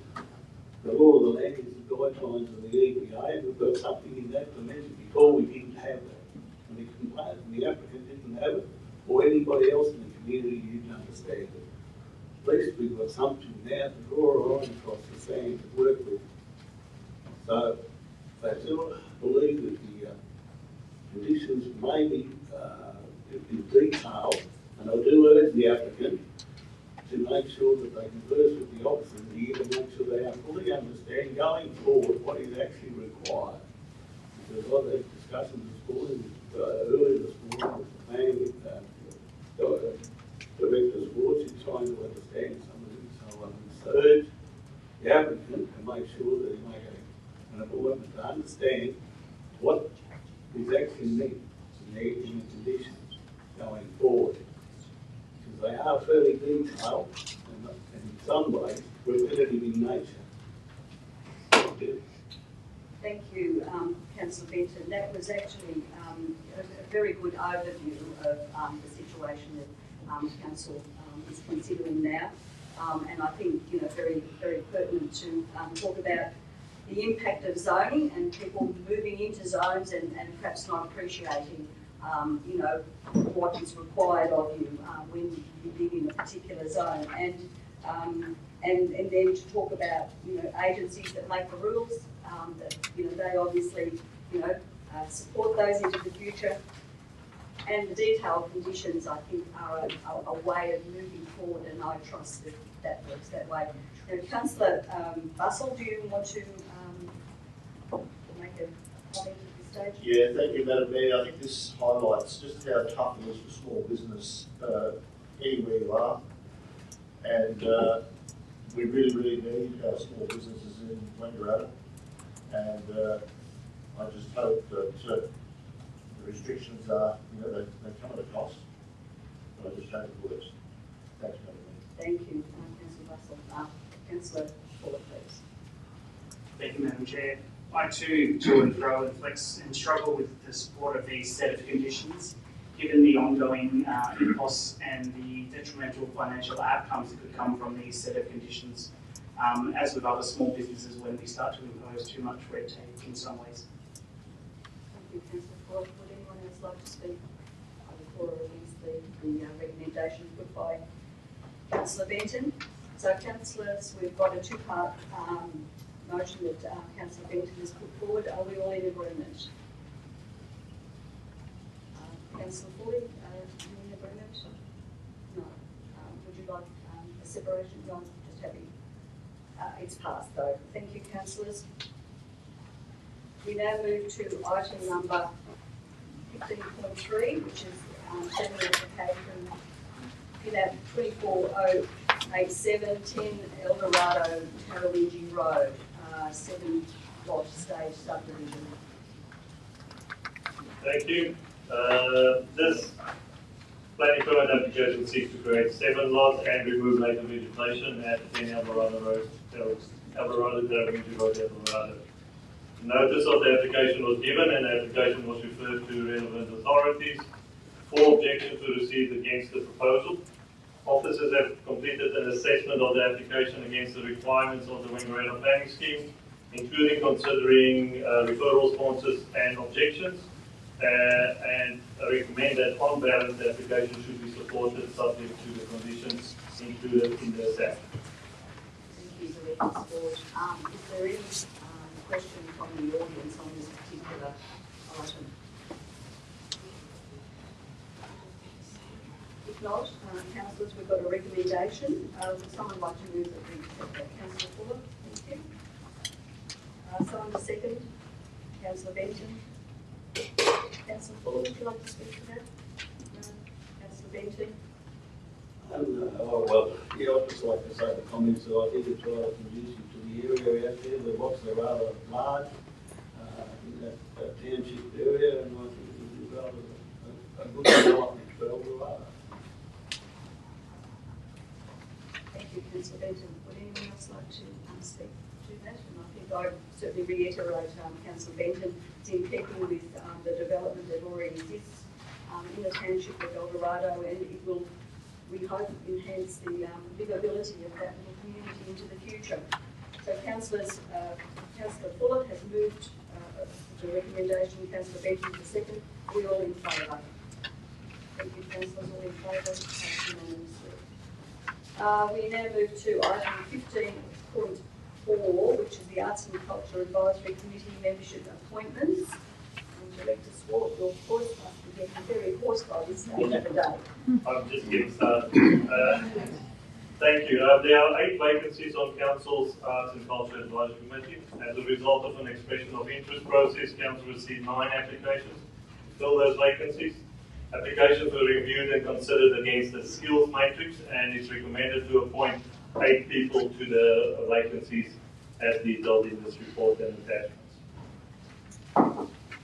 The law of the land is the guidelines of the EPA, and we've got something in that to measure. Before we didn't have that. And the complaint, the applicant didn't have it, or anybody else in the community didn't understand it. At least we've got something now to draw a line across the sand to work with. So I still believe that the conditions may be in detail, and I do urge the applicant to make sure that they converse with the officers here to make sure they fully understand going forward what is actually required. Because a lot of these discussions this morning, earlier this morning, with the planning director Schwartz is trying to understand some of this. So I would urge the applicant to make sure that he make an appointment to understand what is actually needed in the conditions going forward. Because they are fairly detailed and in some ways repetitive in nature. Thank you, Councillor Benton. That was actually a very good overview of the situation that council is considering now. And I think, very, very pertinent to talk about the impact of zoning and people moving into zones and perhaps not appreciating, what is required of you when you live in a particular zone. And then to talk about, agencies that make the rules, that, they obviously, support those into the future. And the detailed conditions, I think, are a way of moving forward, and I trust that works that way. Councillor Bussell, do you want to make a comment at this stage? Yeah, thank you, Madam Mayor. I think this highlights just how tough it is for small business anywhere you are. And we really, really need our small businesses in Wangaratta. And I just hope that the restrictions are, they come at a cost. But I just hope it works. Thanks, Madam Mayor. Thank you, Councillor Bussell. Councillor Fuller, please. Thank you, Madam Chair. I too, to and fro, and flex and struggle with the support of these set of conditions, given the ongoing costs and the detrimental financial outcomes that could come from these set of conditions, as with other small businesses when we start to impose too much red tape in some ways. Thank you, Councillor Fuller. Would anyone else like to speak for or against the recommendation put by Councillor Benton? So, councillors, we've got a two-part motion that Councillor Benton has put forward. Are we all in agreement? Councillor Foley, are you in agreement? No. Would you like a separation? No, just happy. It's passed though. Thank you, councillors. We now move to item number 15.3, which is general application PNAP 24087 10 Eldorado Tarrawingi Road, 7-lot stage subdivision. Thank you. This planning permit application seeks to create 7 lots and remove native vegetation at 10 Eldorado Road, Eldorado Tarrawingi Road, Eldorado. Notice of the application was given and the application was referred to relevant authorities. 4 objections were received against the proposal. Officers have completed an assessment of the application against the requirements of the Wangaratta planning scheme, including considering referral responses and objections, and recommend that on balance the application should be supported subject to the conditions included in the assessment. Thank you, Director Sport. Is there any question from the audience on this particular item? If not, councillors, we've got a recommendation. Would someone like to move that we accept that? Councillor Fuller, thank you. Someone to second? Councillor Benton. Councillor Fuller, would you like to speak to that? No. Councillor Benton. Well, yeah, I'd just like to say the comments that I think it's rather conducive to the area out there. The lots are rather large in that township area, and I think it would be rather a good development for Eldorado. Thank you, Councillor Benton. Would anyone else like to speak to that? And I think I certainly reiterate Councillor Benton. It's in keeping with the development that already exists in the township of Eldorado, and it will, we hope, enhance the livability of that little community into the future. So, councillors, Councillor Fuller has moved the recommendation. Councillor Benton the second. We all in favour. Thank you, councillors. All in favour. We now move to item 15.4, which is the Arts and Culture Advisory Committee membership appointments. Director Swart, your voice must be getting very hoarse by this stage of the day. I'm just getting started. Thank you. There are 8 vacancies on Council's Arts and Culture Advisory Committee. As a result of an expression of interest process, Council received 9 applications to fill those vacancies. Applications were reviewed and considered against the skills matrix, and it's recommended to appoint 8 people to the vacancies as detailed in this report and attachments.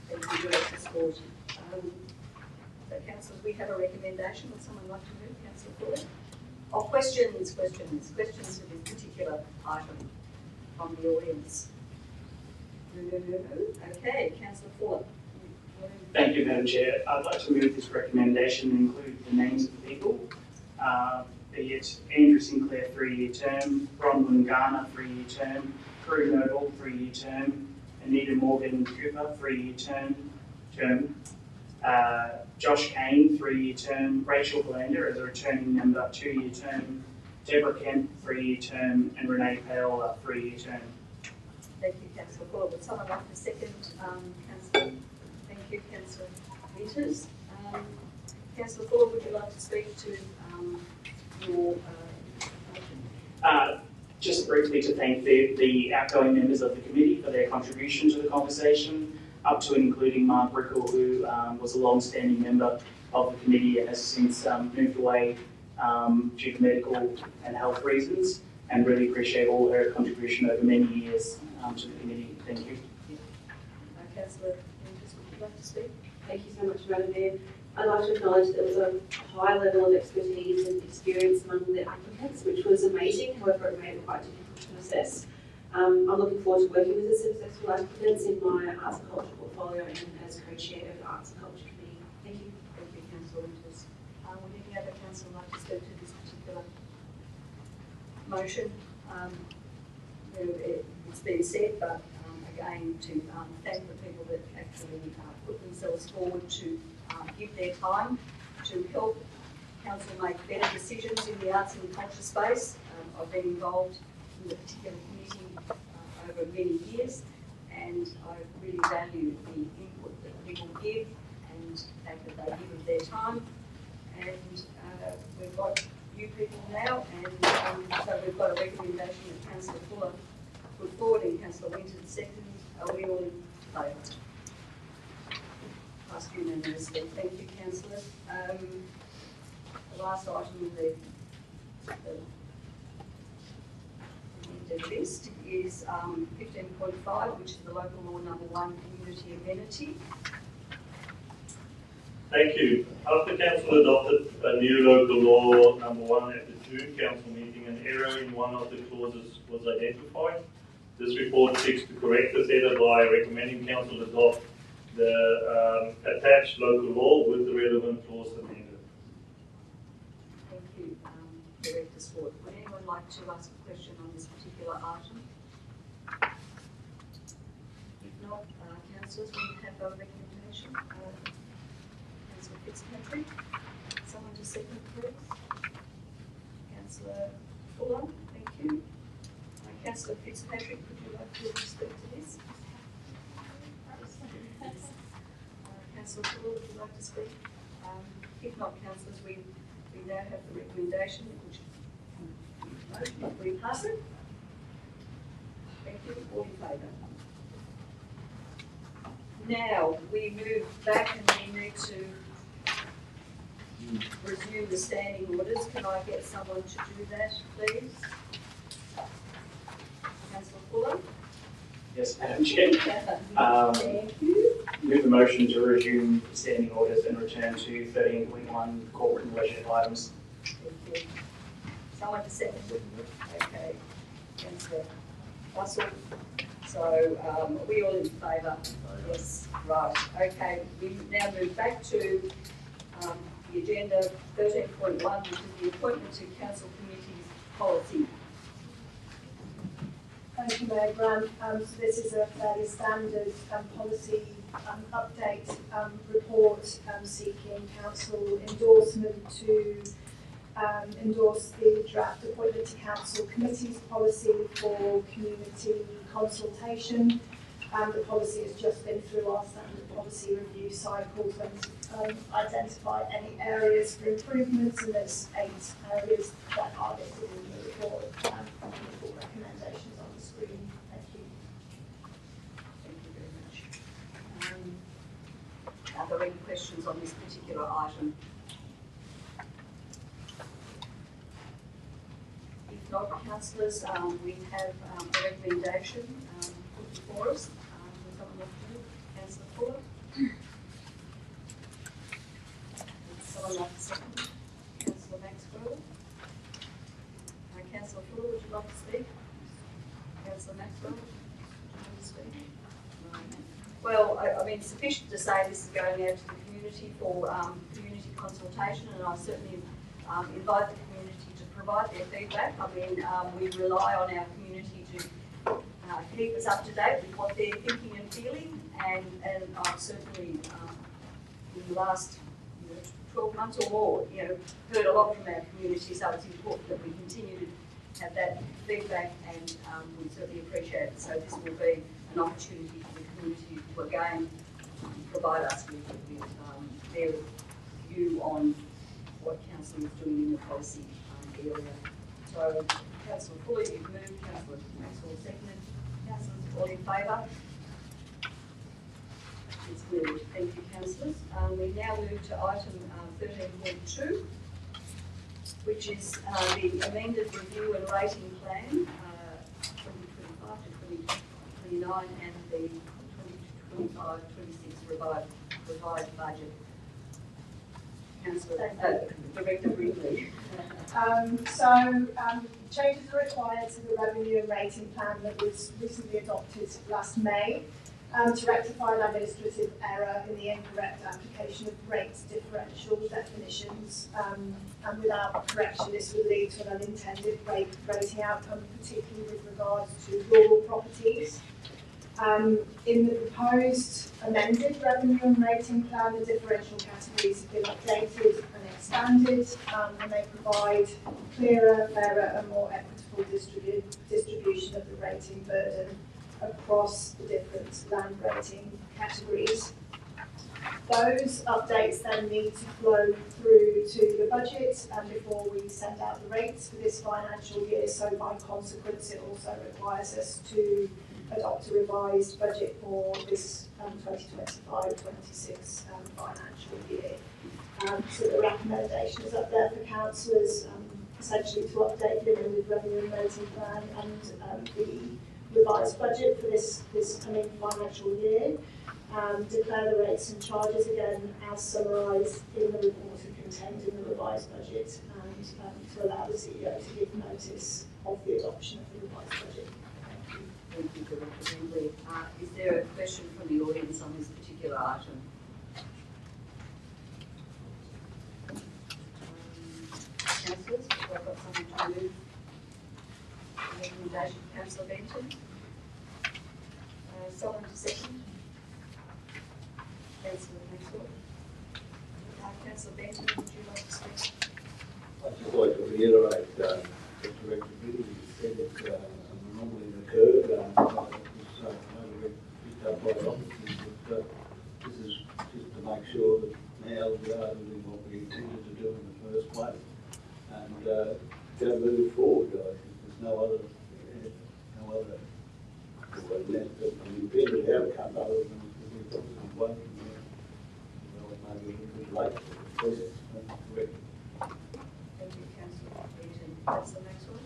Thank you, Director Sport. So, councillors, we have a recommendation. Would someone like to move? Councillor Fuller? Oh, questions for this particular item from the audience. No. Okay, Councillor Fuller. Thank you, Madam Chair. I'd like to move this recommendation and include the names of the people. be it Andrew Sinclair 3-year term, Bronwyn Garner 3-year term, Prue Noble 3-year term, Anita Morgan Cooper 3-year term, Josh Kane 3-year term, Rachel Blander as a returning member 2-year term, Deborah Kemp 3-year term, and Renee Pale 3-year term. Thank you, Councillor Fuller. Would someone like to second Councillor? Thank you, Councillor Winters. Councillor Fuller, would you like to speak to your motion? Just briefly to thank the outgoing members of the committee for their contribution to the conversation, up to and including Mark Rickle, who was a long-standing member of the committee and has since moved away due to medical and health reasons, and really appreciate all her contribution over many years to the committee. Thank you. Councillor Winters, would you like to speak? Thank you so much, Madam Mayor. I'd like to acknowledge there was a high level of expertise and experience among the applicants, which was amazing. However, it made it quite difficult to assess. I'm looking forward to working with the successful applicants in my arts and culture portfolio and as co-chair of the Arts and Culture Committee. Thank you. Thank you, Councillor Winters. Would any other councillor like to speak to this particular motion? It's been said, but again, to thank the people that actually put themselves forward to give their time to help council make better decisions in the arts and culture space. I've been involved in the particular committee over many years, and I really value the input that people give and the fact that they give of their time. And we've got new people now, and so we've got a recommendation that Councillor Fuller put forward and Councillor Winters second. Are we all in favour? Passed unanimously. Thank you, councillors. The last item in the list is 15.5, which is the local law number 1, community amenity. Thank you. After Council adopted a new local law number 1 at the June Council meeting, an error in one of the clauses was identified. This report seeks to correct this error by recommending Council adopt the attached local law with the relevant clause amended. Thank you, Director Swart. Would anyone like to ask a question on this particular item? If not, councillors, we have a recommendation. Councillor Fitzpatrick, someone to second, please. Councillor Fuller, thank you. Councillor Fitzpatrick, would you like to speak to this? Councillor Fuller, would you like to speak? If not, councillors, we now have the recommendation, which we pass it. Thank you. All in favour? Now we move back and we need to review the standing orders. Can I get someone to do that, please? Councillor Fuller? Yes, Madam Chair. Thank you. Move the motion to resume standing orders and return to 13.1 corporate and leisure items. Thank you. Someone to second? Okay. Councillor Russell. So, are we all in favour? Yes. Right. Okay. We now move back to the agenda 13.1, which is the appointment to council committees policy. Thank you, Mayor Grant. So this is a fairly standard policy update report seeking council endorsement to endorse the draft appointment to council committees policy for community consultation. The policy has just been through our standard policy review cycle to identify any areas for improvements, and there's 8 areas that are listed in the report and the 4 recommendations on the screen. Thank you. Thank you very much. Are there any questions on this particular item? If not, councillors, we have a recommendation put before us. Would someone like to do it? Councillor Fuller? Would someone like to second? Councillor Maxwell? Councillor Fuller, would you like to speak? Councillor Maxwell, would you like to speak? No. Well, I mean, sufficient to say this is going out to the community for community consultation, and I certainly invite the community to provide their feedback. I mean, we rely on our community to keep us up to date with what they're thinking and feeling, and I've certainly in the last 12 months or more, heard a lot from our community, so it's important that we continue to have that feedback, and we certainly appreciate it. So this will be an opportunity for the community to again provide us with their view on what council is doing in the policy area. So, Councillor Fuller, you've moved, Councillor Maxwell seconded, councillors all in favour? It's moved. Thank you, councillors. We now move to item 13.2, which is the amended review and rating plan 2025 to 2029 and the 2025-26 revised budget. Councillor, Director Ridley. Changes are required to the revenue and rating plan that was recently adopted last May to rectify an administrative error in the incorrect application of rates differential definitions. And without correction, this would lead to an unintended rating outcome, particularly with regards to rural properties. In the proposed amended revenue and rating plan, the differential categories have been updated and expanded, and they provide clearer, fairer and more equitable distribution of the rating burden across the different land rating categories. Those updates then need to flow through to the budget before we send out the rates for this financial year, so by consequence it also requires us to adopt a revised budget for this 2025-26 financial year. So the recommendation is up there for councillors, essentially to update the amended revenue and rating plan and the revised budget for this coming financial year. Declare the rates and charges again as summarised in the report and contained in the revised budget, and to allow the CEO to give notice of the adoption of the revised budget. Thank you, Director Ridley. Is there a question from the audience on this particular item? Councillors, I've got something to move. The recommendation for Councillor Benton. Someone to second. Councillor Maxwell. Councillor Benton, would you like to speak? I'd just like to reiterate what Director Ridley said that normally occurred. It was picked up by officers, but this is just to make sure that now we are doing what we intended to do in the first place, and go move forward. I think there's no other intended outcome other than the positive one. Well, it may be a little bit late for the process. Correct. Thank you, Councillor Benton. Councillor Maxwell?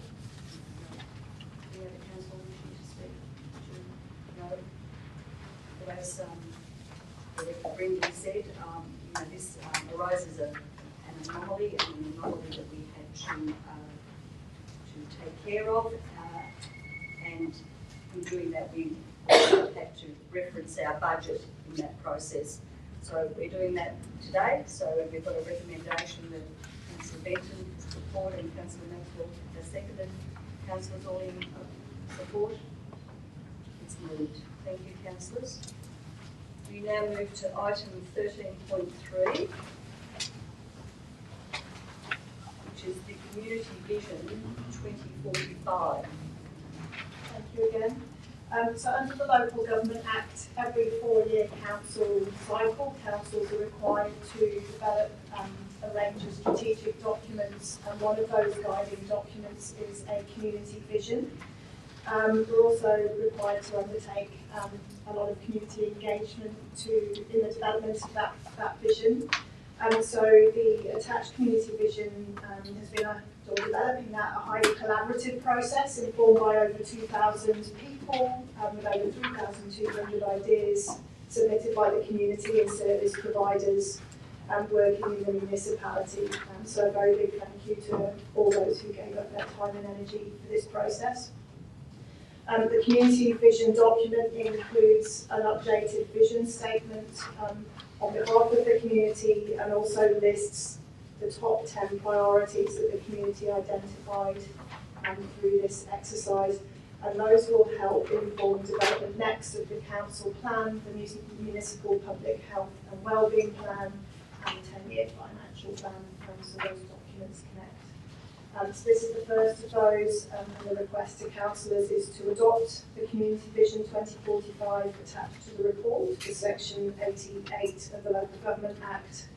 Any other councillor wishing to speak? No? Well, as Director Brindley said, this arose as an anomaly, and an anomaly that we had to take care of, and in doing that we had to reference our budget in that process. So we're doing that today, so we've got a recommendation that Councillor Benton has put forward and Councillor Maxwell has seconded. Councillors all in support? It's moved. Thank you, councillors. We now move to item 13.3, which is the Community Vision 2045. Thank you again. So under the Local Government Act, every 4-year council cycle, councils are required to develop a range of strategic documents, and one of those guiding documents is a community vision. We're also required to undertake a lot of community engagement in the development of that vision. So the attached community vision has been developing that a highly collaborative process informed by over 2,000 people with over 3,200 ideas submitted by the community and service providers working in the municipality. So a very big thank you to all those who gave up their time and energy for this process. The community vision document includes an updated vision statement on behalf of the community, and also lists the top 10 priorities that the community identified through this exercise, and those will help inform development next of the council plan, the municipal public health and wellbeing plan, and the 10-year financial plan, so those documents connect. So this is the first of those, and the request to councillors is to adopt the Community Vision 2045 attached to the report, to Section 88 of the Local Government Act,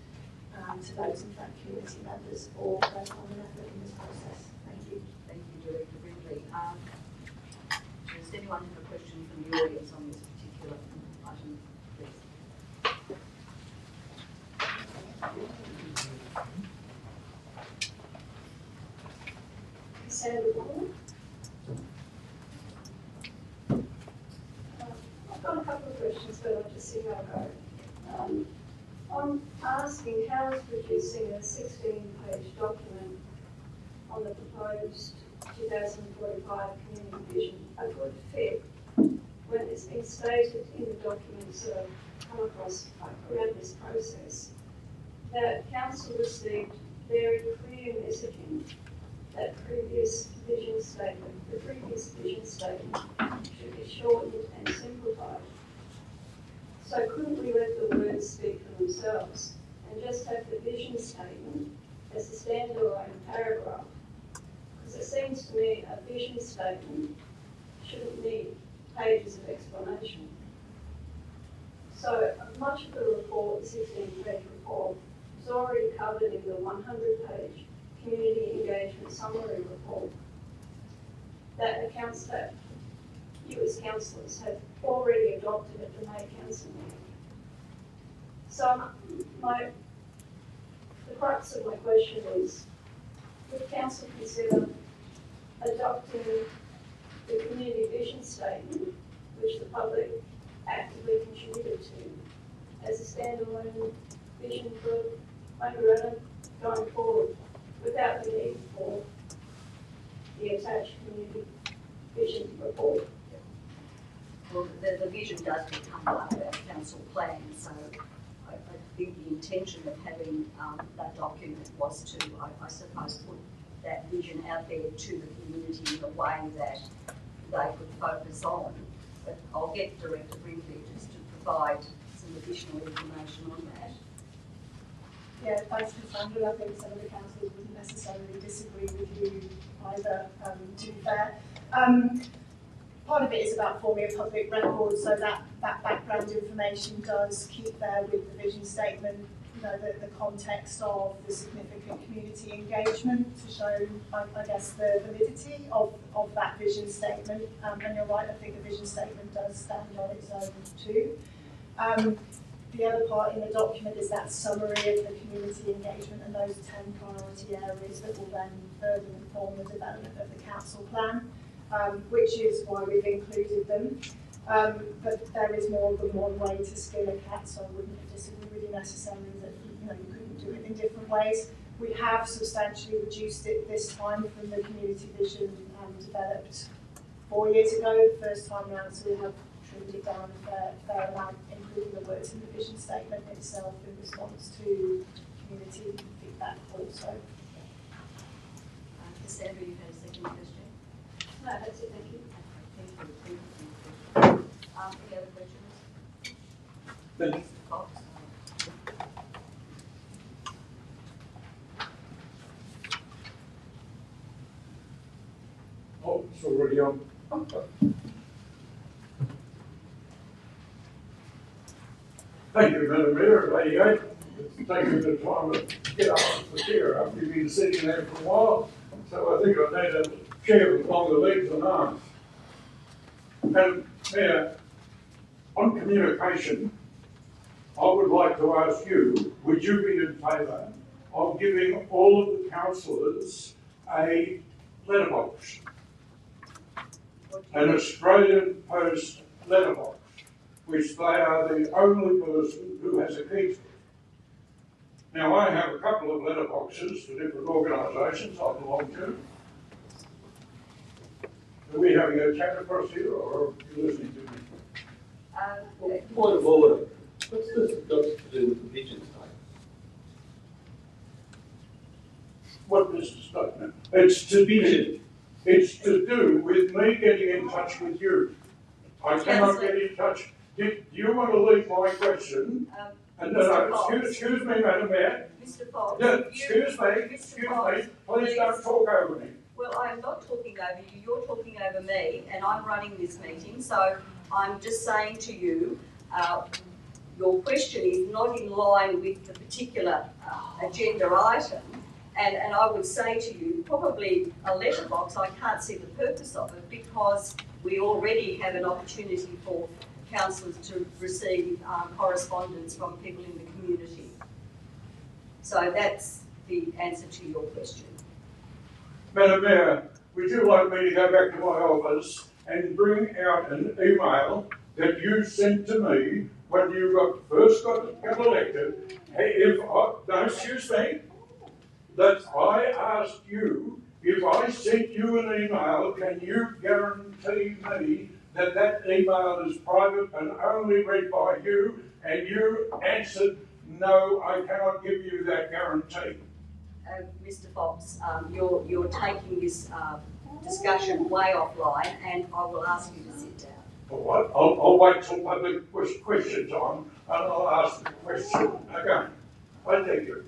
to those in fact community members for their time and effort in this process. Thank you. Thank you, Director Brindley. Does anyone have a question from the audience on this particular item, please? Sandra Ball. I've got a couple of questions, but I'll just see how I go. I'm asking how is producing a 16-page document on the proposed 2045 community vision a good fit when it's been stated in the documents that I've come across around this process that council received very clear messaging that the previous vision statement should be shortened and simplified. So couldn't we let the words speak for themselves and just have the vision statement as a standalone paragraph? Because it seems to me a vision statement shouldn't need pages of explanation. So much of the report, the 16-page report, is already covered in the 100-page community engagement summary report that accounts that you as councillors have already adopted at the May Council meeting. So the crux of my question is, would council consider adopting the community vision statement, which the public actively contributed to, as a standalone vision for Wangaratta going forward, without the need for the attached community vision report? Well, the vision does become part of our council plan, so I think the intention of having that document was to, I suppose, put that vision out there to the community in a way that they could focus on. But I'll get Director Brindley just to provide some additional information on that. Yeah, thanks, Cassandra. I think some of the councillors wouldn't necessarily disagree with you either, to be fair. Part of it is about forming a public record, so that background information does keep there with the vision statement, you know, the context of the significant community engagement to show, I guess, the validity of that vision statement. And you're right, I think the vision statement does stand on its own too. The other part in the document is that summary of the community engagement and those 10 priority areas that will then further inform the development of the council plan, which is why we've included them. But there is more than one way to skin a cat, so I wouldn't disagree with you necessarily that you couldn't do it in different ways. We have substantially reduced it this time from the community vision developed 4 years ago, the first time around, so we have trimmed it down a fair amount, including the words in the vision statement itself in response to community feedback also. Cassandra, you had a second question? No, that's it, thank you. Thank you. Any other questions? Thank you. Mr. Fox? Oh, it's already on. Thank you, Madam Mayor, Lady Eight. It's taken the time to get up off the chair after you've been sitting there for a while. So I think I need a chair with longer legs and arms. And Mayor, on communication, I would like to ask you, would you be in favour of giving all of the councillors a letterbox? An Australian Post letterbox, which they are the only person who has a key to it. Now, I have a couple of letterboxes for different organisations I belong to. Are we having a chat across here, or are you listening to me? Point of order. What's this got to do with the vision what this is statement. It's to do with me getting in touch with you. I cannot get in touch. Do you want to leave my question? Excuse me, Madam Mayor. Mr. Fox. Yeah, excuse me, please don't talk over me. Well, I am not talking over you, you're talking over me, and I'm running this meeting, so I'm just saying to you, your question is not in line with the particular agenda item, and I would say to you, probably a letterbox, I can't see the purpose of it, because we already have an opportunity for councillors to receive correspondence from people in the community. So that's the answer to your question. Madam Mayor, would you like me to go back to my office and bring out an email that you sent to me when you first got elected? Excuse me, that I asked you, if I sent you an email, can you guarantee me that that email is private and only read by you? And you answered, no, I cannot give you that guarantee. Mr. Fox, you're taking this discussion way offline, and I will ask you to sit down. All right, I'll wait till public question time, and I'll ask the question again. I thank you.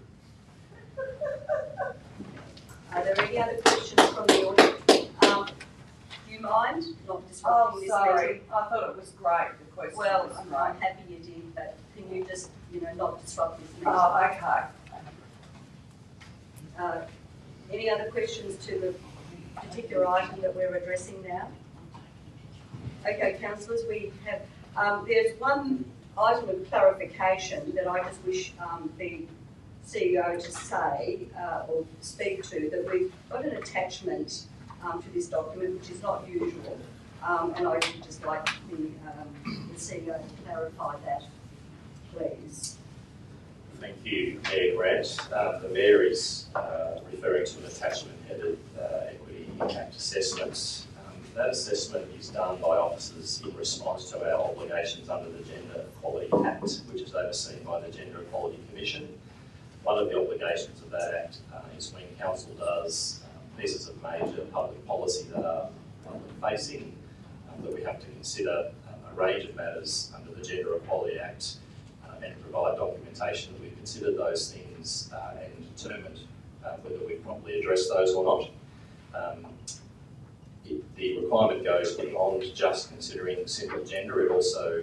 Are there any other questions from the audience? Do you mind not disrupting this meeting? I thought it was great, the question. Well, I'm happy you did, but can you just, not disrupt this meeting? Oh, okay. Any other questions to the particular item that we're addressing now? Okay, councillors, we have, there's one item of clarification that I just wish the CEO to say or speak to, that we've got an attachment to this document, which is not usual, and I would just like the CEO to clarify that, please. Thank you, Mayor Grant. The Mayor is referring to an attachment headed Equity Impact Assessment. That assessment is done by officers in response to our obligations under the Gender Equality Act, which is overseen by the Gender Equality Commission. One of the obligations of that Act is when Council does pieces of major public policy that are public facing, that we have to consider a range of matters under the Gender Equality Act and provide documentation that we've considered those things and determined whether we've properly addressed those or not. The requirement goes beyond just considering simple gender. It also,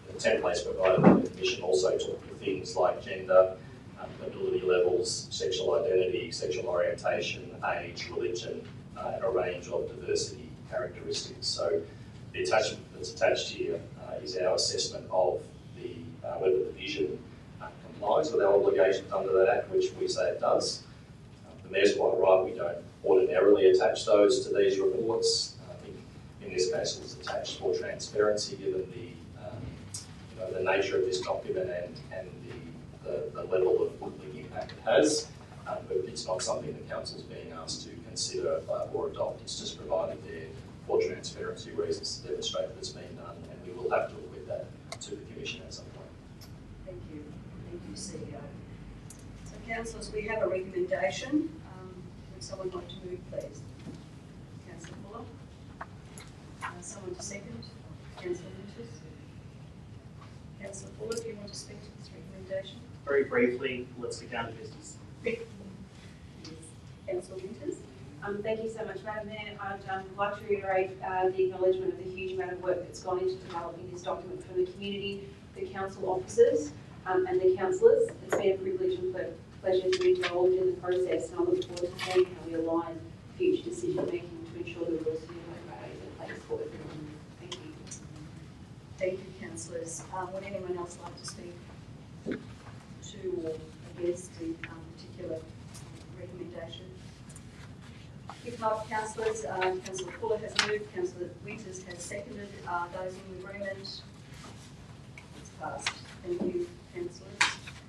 the templates provided by the Commission also talk to things like gender, ability levels, sexual identity, sexual orientation, age, religion, and a range of diversity characteristics. So the attachment that's attached here is our assessment of whether the vision complies with our obligations under that Act, which we say it does. The Mayor's quite right, we don't ordinarily attach those to these reports. I think in this case it was attached for transparency, given the nature of this document and the level of public impact it has. But it's not something that Council's being asked to consider or adopt. It's just provided there for transparency reasons to demonstrate that it's been done, and we will have to acquit that to the Commission at some point. Thank you, CEO. So, councillors, we have a recommendation. Would someone like to move, please? Councillor Fuller. Someone to second? Councillor Winters. Councillor Fuller, do you want to speak to this recommendation? Very briefly, let's get down to business. Yes. Councillor Winters. Thank you so much, Madam Mayor. I'd like to reiterate the acknowledgement of the huge amount of work that's gone into developing this document for the community, the council officers, and the councillors. It's been a privilege and pleasure to be involved in the process, and I look forward to seeing how we align future decision making to ensure that we're seeing a place for everyone. Thank you. Thank you, councillors. Would anyone else like to speak to or against the particular recommendation? If not, councillors, Councillor Fuller has moved, Councillor Winters has seconded. Those in agreement? It's passed. Thank you, councillors.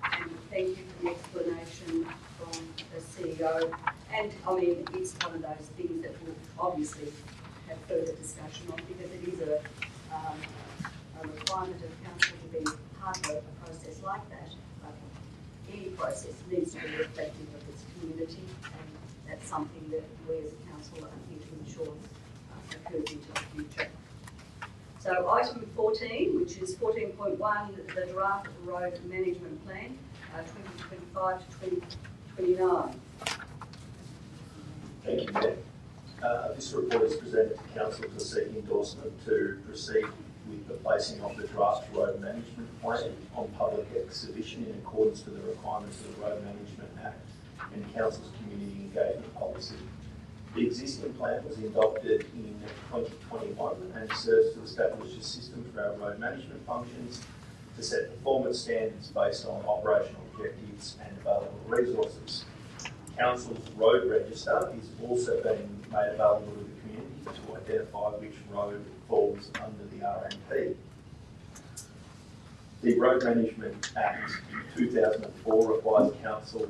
And thank you for the explanation from the CEO. And I mean, it's one of those things that we'll obviously have further discussion on, because it is a requirement of council to be part of a process like that. But any process needs to be reflective of its community, and that's something that we as a council are here to ensure occurs into the future. So item 14, which is 14.1, the draft road management plan, 2025 to 2029. Thank you, Mayor. This report is presented to Council to seek endorsement to proceed with the placing of the draft road management plan on public exhibition in accordance with the requirements of the Road Management Act and Council's community engagement policy. The existing plan was adopted in 2021 and serves to establish a system for our road management functions to set performance standards based on operational objectives and available resources. Council's road register is also being made available to the community to identify which road falls under the RMP. The Road Management Act 2004 requires council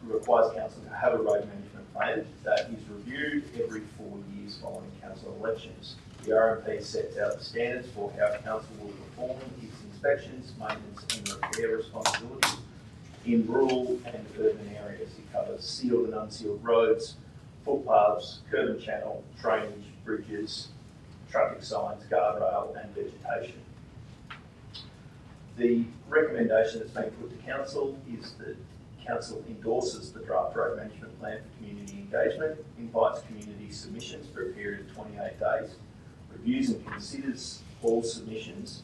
to have a road management plan that is reviewed every 4 years following council elections. The RMP sets out the standards for how council will perform its inspections, maintenance and repair responsibilities in rural and urban areas. It covers sealed and unsealed roads, footpaths, curb and channel, drainage, bridges, traffic signs, guardrail and vegetation. The recommendation that's being put to council is that council endorses the draft road management plan for community engagement, invites community submissions for a period of 28 days, reviews and considers all submissions.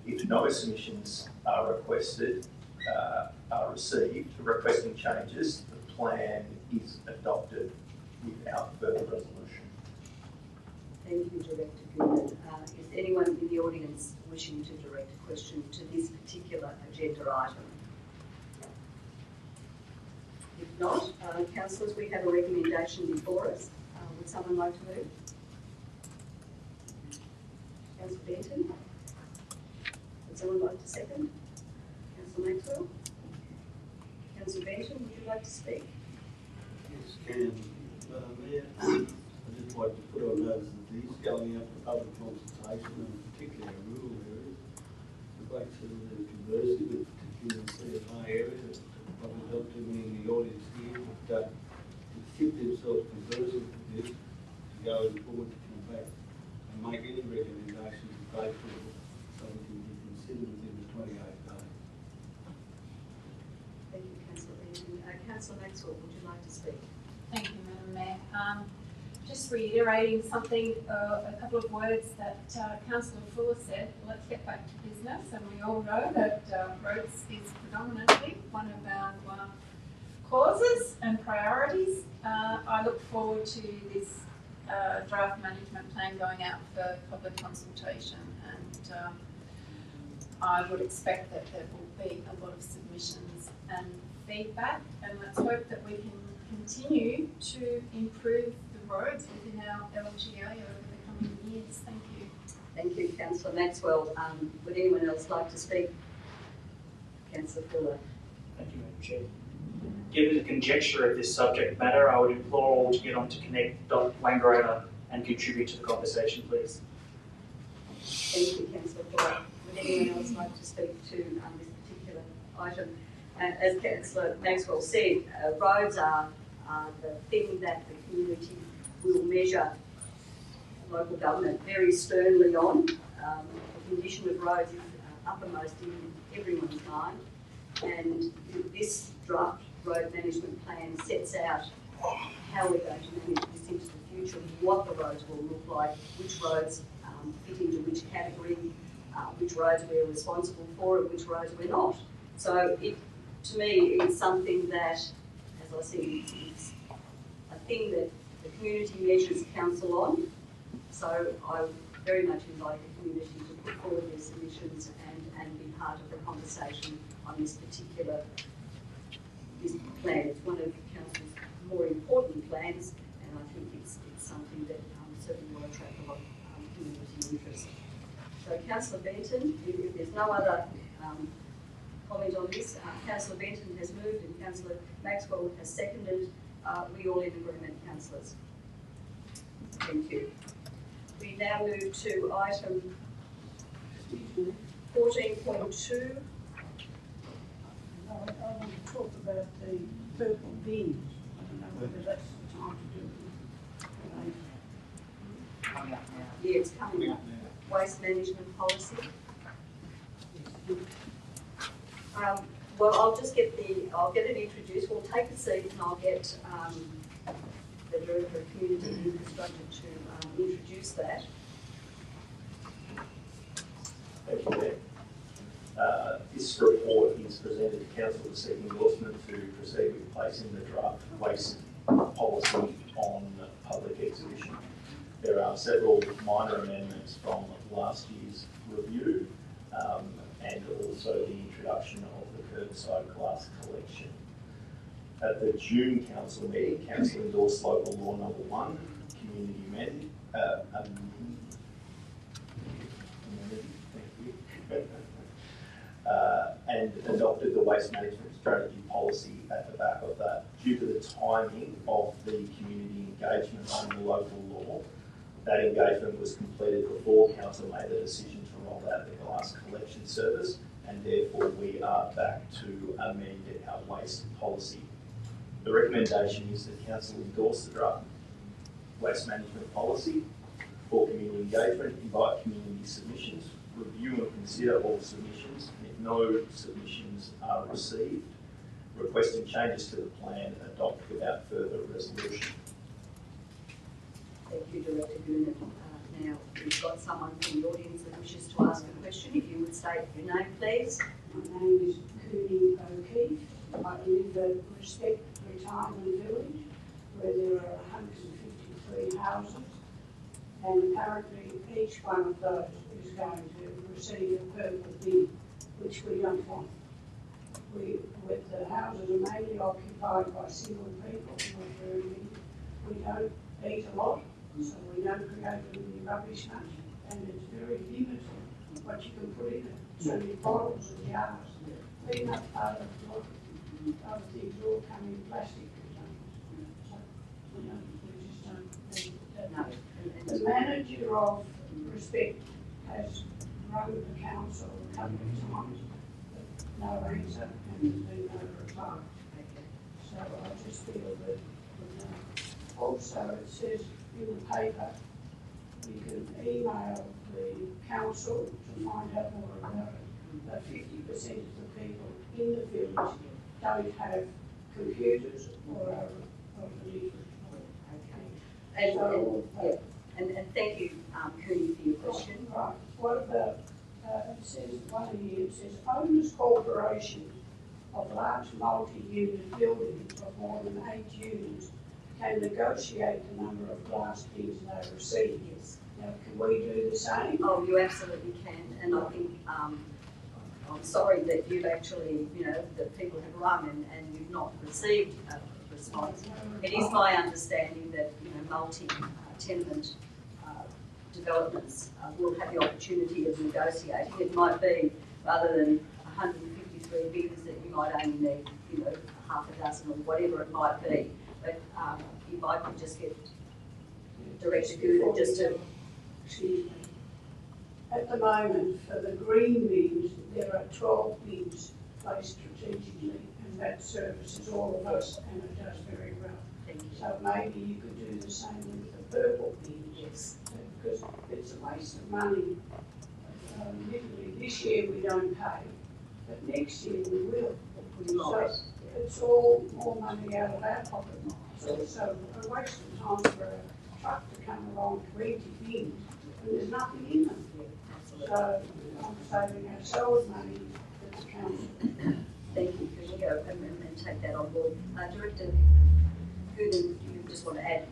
If no submissions are requested, are received requesting changes, the plan is adopted without further resolution. Thank you, Director Goodman. Is anyone in the audience wishing to direct a question to this particular agenda item? If not, councillors, we have a recommendation before us. Would someone like to move? Councillor Benton? Would someone like to second? Councillor Maxwell? Councillor Benton, would you like to speak? Yes, can. Mayor, I'd just like to put on notice that these going out for public consultation, and particularly in rural areas, I'd like to converse with particularly in the CFI area, probably help to me in the audience here, but to keep themselves conversing with this, to go forward, to come back and make any recommendations that they feel so we can be considered within the 28 days. Thank you, Councillor Benton. Councillor Maxwell, would you like to speak? Thank you, Madam Mayor. Just reiterating something, a couple of words that Councillor Fuller said. Let's get back to business, and we all know that roads is predominantly one of our causes and priorities. I look forward to this draft management plan going out for public consultation, and I would expect that there will be a lot of submissions and feedback, and let's hope that we can continue to improve the roads within our LGA over the coming years. Thank you. Thank you, Councillor Maxwell. Would anyone else like to speak? Councillor Fuller. Thank you, Madam Chair. Given the conjecture of this subject matter, I would implore all to get on to connect.langrota and contribute to the conversation, please. Thank you, Councillor Fuller. Would anyone else like to speak to this particular item? As Councillor Maxwell said, roads are the thing that the community will measure local government very sternly on. The condition of roads is uppermost in everyone's mind, and this draft road management plan sets out how we're going to manage this into the future, what the roads will look like, which roads fit into which category, which roads we're responsible for and which roads we're not. So it, to me, is something that, as I said, it's a thing that the community measures council on. So I very much invite the community to put forward their submissions and be part of the conversation on this particular plan. It's one of council's more important plans, and I think it's something that certainly will attract a lot of community interest. So Councillor Benton, if there's no other comment on this, Councillor Benton has moved and Councillor Maxwell has seconded. We all in agreement, councillors? Thank you. We now move to item 14.2. I want to talk about the purple bins. But that's the time to do it. Coming up now. Yeah, it's coming up. Waste management policy. Well, I'll get it introduced. We'll take a seat and I'll get the Director of Community Infrastructure to introduce that. Thank you, Mayor. This report is presented to Council to seek endorsement to proceed with placing the draft waste policy on public exhibition. There are several minor amendments from last year's review and also the introduction of the curbside glass collection. At the June Council meeting, Council endorsed Local Law Number 1, Community Amendment. And adopted the waste management strategy policy at the back of that. Due to the timing of the community engagement under local law, that engagement was completed before Council made the decision to roll out the glass collection service, and therefore we are back to amend our waste policy. The recommendation is that Council endorse the draft waste management policy for community engagement, invite community submissions, review and consider all submissions, and if no submissions are received, requesting changes to the plan adopt without further resolution. Thank you, Director Goonan. Now, we've got someone from the audience that wishes to ask a question. If you would state your name, please. My name is Cooney O'Keefe. I live at Respect Retirement Village, where there are 153 houses, and currently each one of those is going to receive a purple bin, which we don't want. With the houses are mainly occupied by single people, not very many. We don't eat a lot, so we don't create any rubbish much, and it's very limited what you can put in it. So many bottles and jars. Peanut butter, other things all come in plastic containers. So we just don't need that much. The manager of Respect has rung the council a couple of times, but no answer, and there's been no reply. So I just feel that also it says in the paper you can email the council to find out more about it. But 50% of the people in the village don't have computers or are illiterate. Okay. And thank you, Cooney, for your question. Right. What about, it says, one here, it says, owners corporations of large multi-unit buildings of more than 8 units can negotiate the number of glass bins they receive. Yes. Now, can we do the same? Oh, you absolutely can, and I think I'm sorry that you've actually, that people have rung and you've not received a response. It is my understanding that, multi-tenement developments will have the opportunity of negotiating. It might be, rather than 153 bins, that you might only need, half a dozen or whatever it might be. But if I could just get Director Goonan just to... Excuse me. At the moment, for the green bins, there are 12 bins placed strategically, and that services all of us, and it does very well. Thank you. So maybe you could do the same with the purple bins. Yes. Because it's a waste of money. Literally, this year we don't pay, but next year we will. So it's all more money out of our pocket. So it's a waste of time for a truck to come along to empty bins, and there's nothing in them. So I'm saving ourselves money at the council. Thank you. Can we go and take that on board? Director Goonan, do you just want to add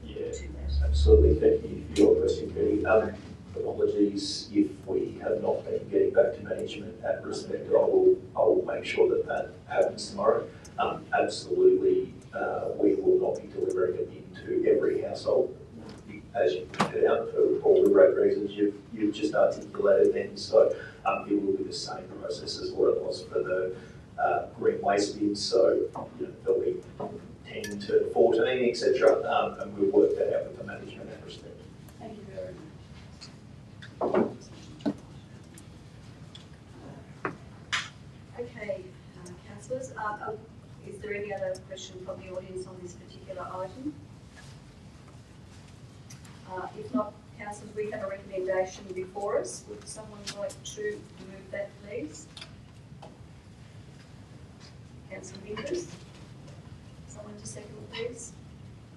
to that? Absolutely. Thank you for your question, Penny. Apologies if we have not been getting back to management at Respect. I will make sure that happens tomorrow. Absolutely, we will not be delivering it into every household, as you pointed out, for all the great reasons you've just articulated then. So it will be the same process as what it was for the green waste bins. So there'll be 10 to 14, etc. And we'll work that out with the management at Respect. Thank you very much. Okay, councillors, Is there any other question from the audience on this particular item? If not, councillors, we have a recommendation before us. Would someone like to move that, please? Councillor Winters. Someone to second, please.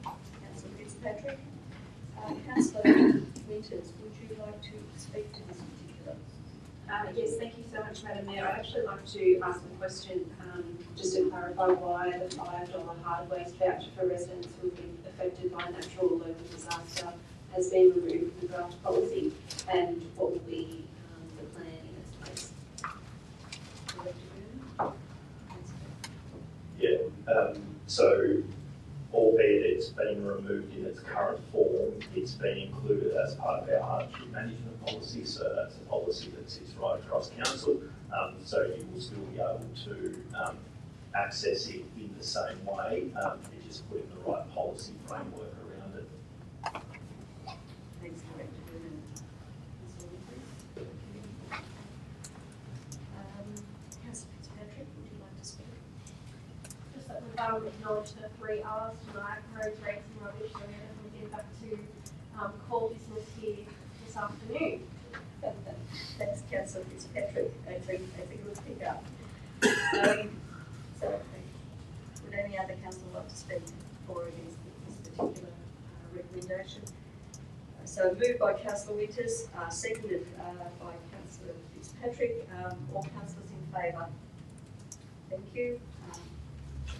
Councillor Fitzpatrick. Councillor Winters, would you like to speak to this particular? Yes, thank you so much, Madam Mayor. I'd actually like to ask a question just to clarify why the $5 hard waste voucher for residents who have been affected by natural or local disaster has been removed from the draft policy, and what will be the plan in its place? Yeah, so albeit it's been removed in its current form, it's been included as part of our hardship management policy, so that's a policy that sits right across council, so you will still be able to access it in the same way, you're just putting the right policy framework around it. Thanks, Director Goonan. Councillor Fitzpatrick, would you like to speak? Just that we've acknowledged the 3 R's tonight, roads, rates and rubbish, so we're going to get back to call business here this afternoon. Thanks, Councillor Fitzpatrick. That's a good pick up. So, would any other councillor like to speak for or against this particular recommendation? So moved by Councillor Winters, seconded by Councillor Fitzpatrick. All councillors in favour? Thank you.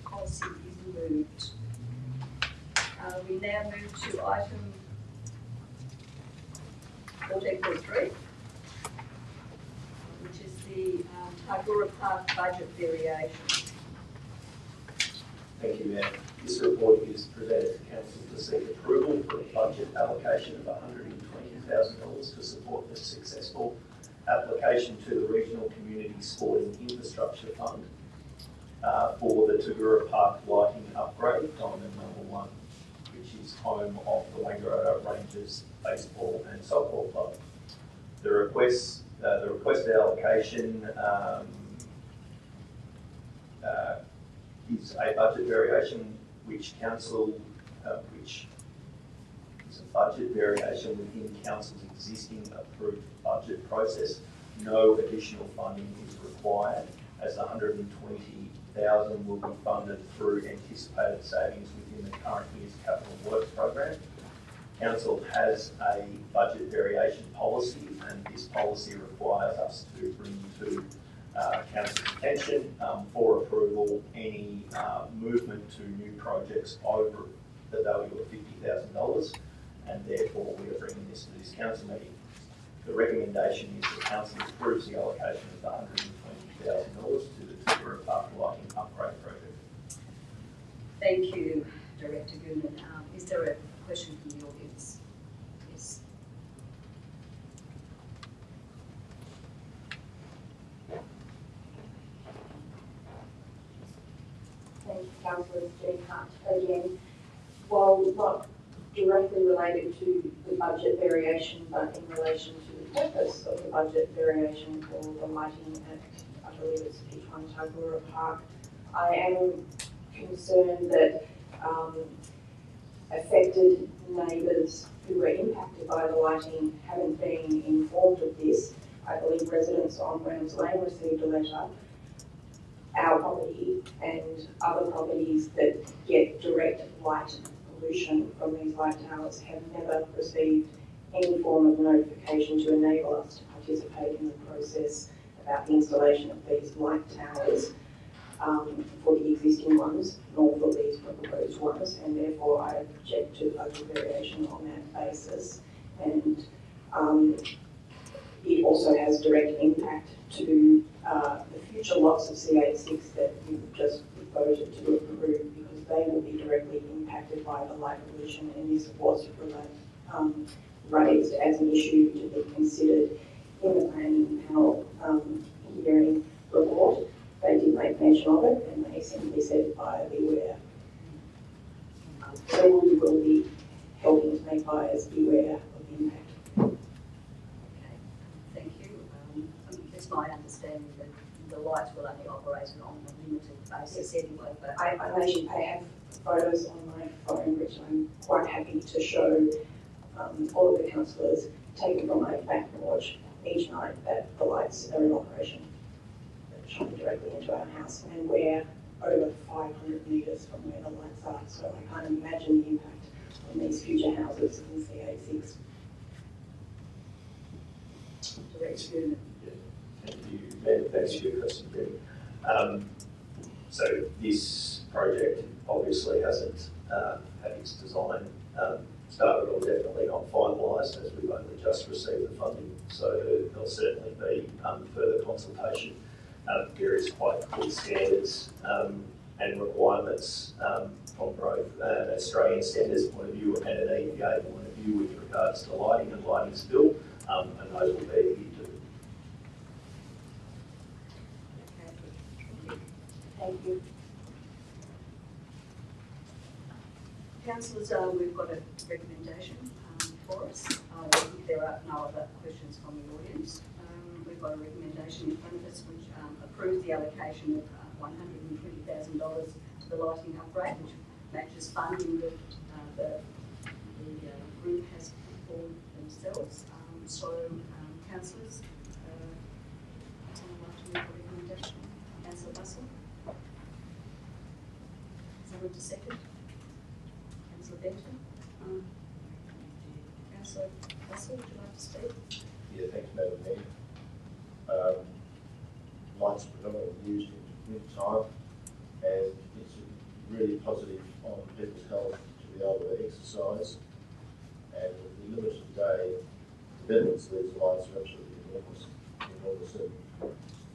Policy is moved. We now move to item 14.3, which is the Tagora Park budget variation. Thank you, Mayor. This report is presented to council to seek approval for a budget allocation of $120,000 to support the successful application to the Regional Community Sporting Infrastructure Fund for the Tagora Park lighting upgrade, Diamond #1, which is home of the Wangaratta Rangers Baseball and Softball Club. The requested allocation is a budget variation which is a budget variation within council's existing approved budget process. No additional funding is required, as $120,000 will be funded through anticipated savings within the current year's capital works program. Council has a budget variation policy, and this policy requires us to bring to council's attention for approval any movement to new projects over the value of $50,000, and therefore we are bringing this to this council meeting. The recommendation is that council approves the allocation of $120,000 to the Tagora Park lighting upgrade project. Thank you, Director Goonan. Is there a question from the audience? Yes. Thank you, Councillors. Jenny Hunt again. While not directly related to the budget variation, but in relation to the purpose of the budget variation for the lighting at, I believe it's P1 Tagora Park, I am concerned that affected neighbours who were impacted by the lighting haven't been informed of this. I believe residents on Reynolds Lane received a letter. Our property and other properties that get direct light pollution from these light towers have never received any form of notification to enable us to participate in the process about the installation of these light towers for the existing ones, nor for these proposed ones, and therefore I object to the budget variation on that basis. And it also has direct impact to the future lots of C86 that you've just voted to approve, because they will be directly impacted by the light pollution, and this was raised as an issue to be considered in the planning panel hearing report. They did make mention of it, and they simply said, buyer beware. So we will be helping to make buyers beware of the impact. Okay, thank you. It's my understanding that the lights will only operate on a limited basis anyway, but. I actually have photos on my phone, which I'm quite happy to show all of the councillors taken from my back porch each night that the lights are in operation, shining directly into our house, and we're over 500 metres from where the lights are, so I can't imagine the impact on these future houses in CA6. Direct you. Thank you, Mayor. Thanks for your question, Greg. So this project obviously hasn't had its design started or definitely not finalised, as we've only just received the funding. So there'll certainly be further consultation. There is quite clear standards and requirements from both an Australian standards point of view and an EPA point of view with regards to lighting and lighting spill, and those will be adhered to. Thank you. Councillors, we've got a recommendation for us. If there are no other questions from the audience, we've got a recommendation in front of us which approves the allocation of $120,000 to the lighting upgrade, which matches funding that the group has put forward themselves. Councillors, someone like to make a recommendation? Councillor Bussell? Someone to second? Councillor Benton? Councillor Bussell, would you like to speak? Yeah, thanks, Madam Mayor. Lights are predominantly used in winter time, and it's really positive on people's health to be able to exercise. And with the limited day, the benefits of these lights are absolutely enormous. And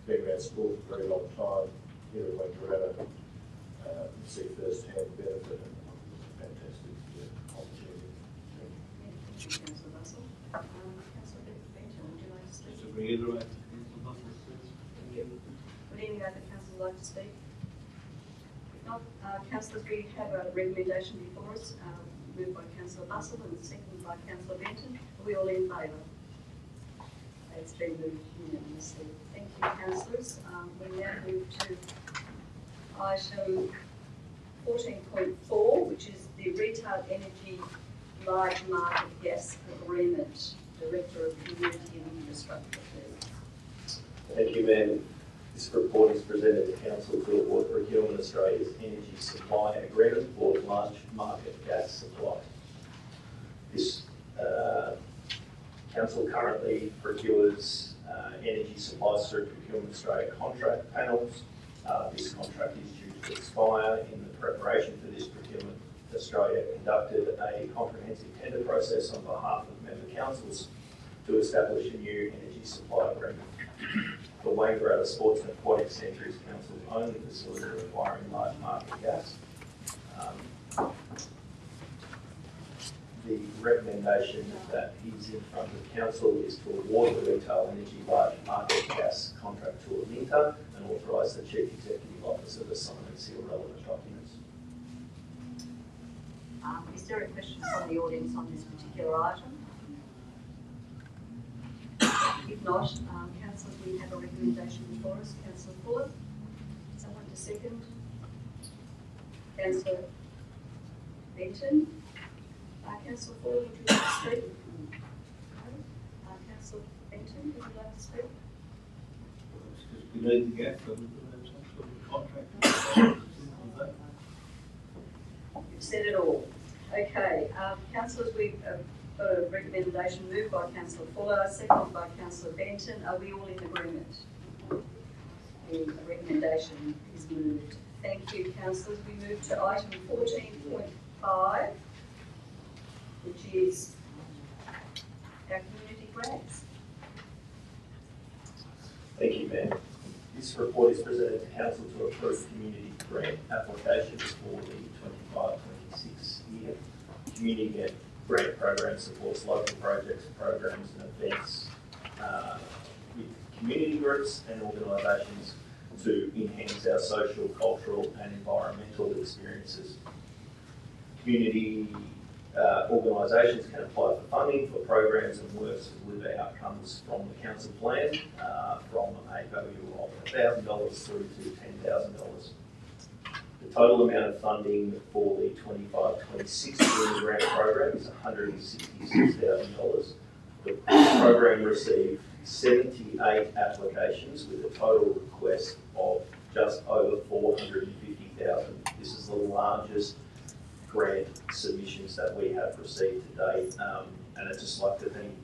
being around sport for a very long time, here in Wangaratta, you see first-hand benefit, and it's a fantastic opportunity. Thank you, Councillor Bussell. Councillor Benton, would you like to speak? Just to reiterate, Councillor Bussell, please. Thank you. Would any other councillor like to speak? If not, councillors, we have a recommendation before us, moved by Councillor Bussell and seconded by Councillor Benton. Are we all in favour? It's been moved unanimously. Thank you, councillors. We now move to item 14.4, which is the Retail Energy Large Market Gas Agreement. Director of Community and Infrastructure, please. Thank you, Mayor. This report is presented to Council to award Procurement Australia's energy supply agreement for large market gas supply. This Council currently procures energy supplies through Procurement Australia contract panels. This contract is due to expire. In the preparation for this, Procurement Australia conducted a comprehensive tender process on behalf of member councils to establish a new energy supply agreement. The Wangaratta Sports and Aquatic Centre is Council's only facility requiring large market gas. The recommendation that is in front of Council is to award the Retail Energy Large Market Gas contract to Alinta and authorise the Chief Executive Officer to sign and seal relevant documents. Is there a question from the audience on this particular item? If not, councillors, we have a recommendation before us. Councillor Fuller, someone to second? Councillor Benton? Councillor Fuller, would you like to speak? No? Councillor Benton, would you like to speak? Because we need the gas, so we could have some sort of contract. You've said it all. Okay, councillors, we've got a recommendation moved by Councillor Fuller, seconded by Councillor Benton. Are we all in agreement? The recommendation is moved. Thank you, councillors. We move to item 14.5, which is our community grants. Thank you, Mayor. This report is presented to Council to approve community grant applications for the 25-26 year. Community grant program supports local projects, programs and events with community groups and organisations to enhance our social, cultural and environmental experiences. Community Organisations can apply for funding for programs and works to deliver outcomes from the council plan from a value of $1,000 through to $10,000. The total amount of funding for the 25-26 Community Grant Program is $166,000. The program received 78 applications with a total request of just over 450,000. This is the largest grant submissions that we have received to date, and I'd just like to thank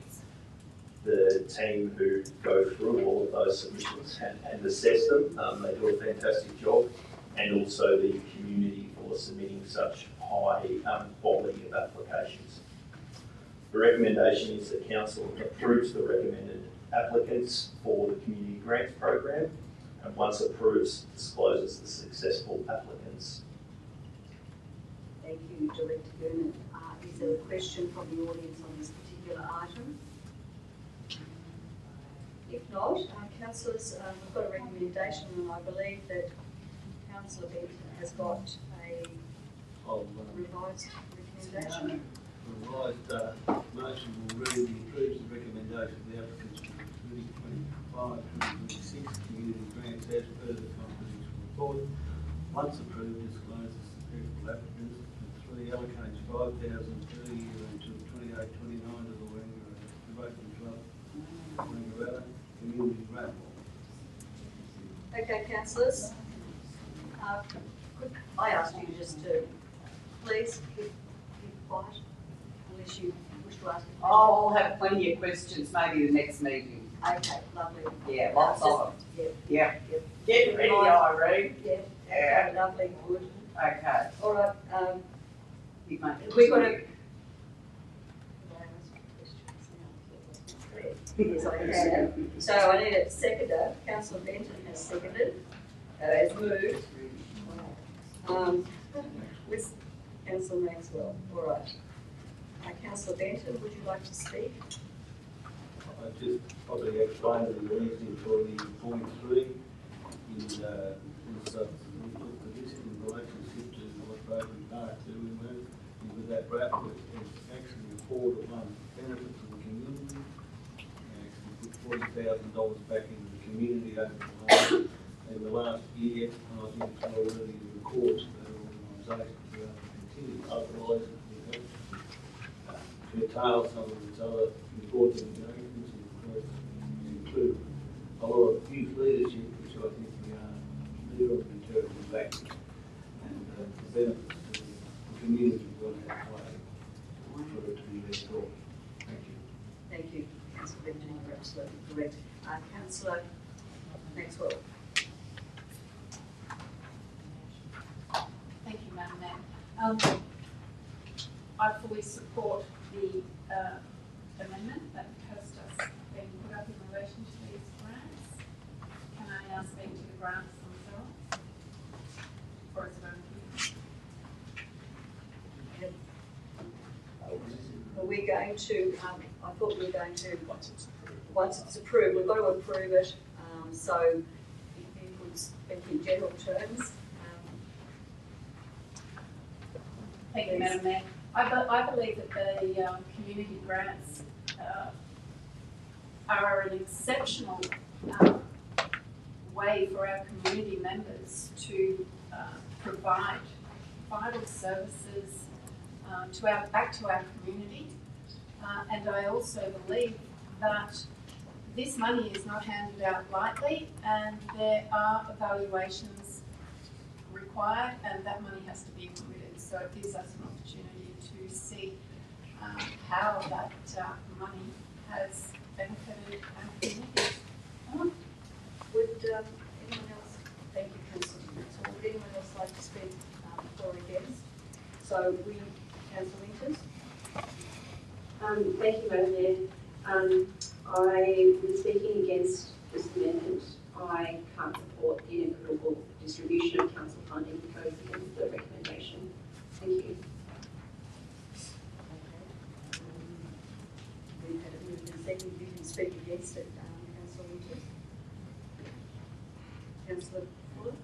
the team who go through all of those submissions and assess them. They do a fantastic job, and also the community for submitting such high quality of applications. The recommendation is that Council approves the recommended applicants for the Community Grants Program, and once approves, discloses the successful applicants. Thank you, Director Goonan. Is there a question from the audience on this particular item? If not, councillors, we've got a recommendation, and I believe that Councillor Benton has got a revised recommendation. Revised motion will read the approves the recommendation of the applicants for the 2025-2026 community grants as per the confidential report. Once approved, discloses the successful applicants, and 3 allocates 5,000 per year until 28-29 to the Rotary Club, Wangaratta Community Grant. Okay, councillors. Could I ask you just to please keep quiet, unless you wish to ask a question? Oh, I'll have plenty of questions, maybe the next meeting. Okay, lovely. Yeah, lots of them. Yeah. Get ready, Irene. Yeah. Okay, lovely, good. Okay. All right, You've made it. we've got to. Yes, I can. So I need a seconder. Councillor Benton has seconded, has moved. With Councillor Maxwell. All right. Councillor Benton, would you like to speak? I just probably explained the reason for the 43 in this in relationship to what Rotary Park do in with that bracket. It's actually a 4-to-1 benefit to the community. We actually put $40,000 back into the community over the last year, and I think it's already in the course for that organisation to be able to continue. Otherwise, we have to curtail some of its other important engagements, include a lot of youth leadership, which I think we are leader of interpreting back, and the benefits to the community will have play for it to be their thought. Thank you. Thank you, Councillor Benton. You're absolutely correct. Councillor Maxwell. Thank you, Madam Mayor. I fully support the amendment that has just been put up in relation to these grants. Can I now speak to the grants themselves? Or is it over here? Are we going to, I thought we were going to, once it's approved, we've got to approve it. So if you could speak in general terms. Thank you, Madam Mayor. I believe that the community grants are an exceptional way for our community members to provide vital services back to our community. And I also believe that this money is not handed out lightly, and there are evaluations required, and that money has to be included. So it gives us an opportunity to see how that money has benefited our community. Would anyone else, thank you, Councillor Maxwell, would anyone else like to speak for or against? So we, Councillor Winters. Thank you, Madam Mayor. I will be speaking against this amendment. I can't support the inequitable distribution of council funding because it goes against the recommendation. Thank you. We've had it moved and seconded. You can speak against it, Councillor Winters. Councillor Fuller.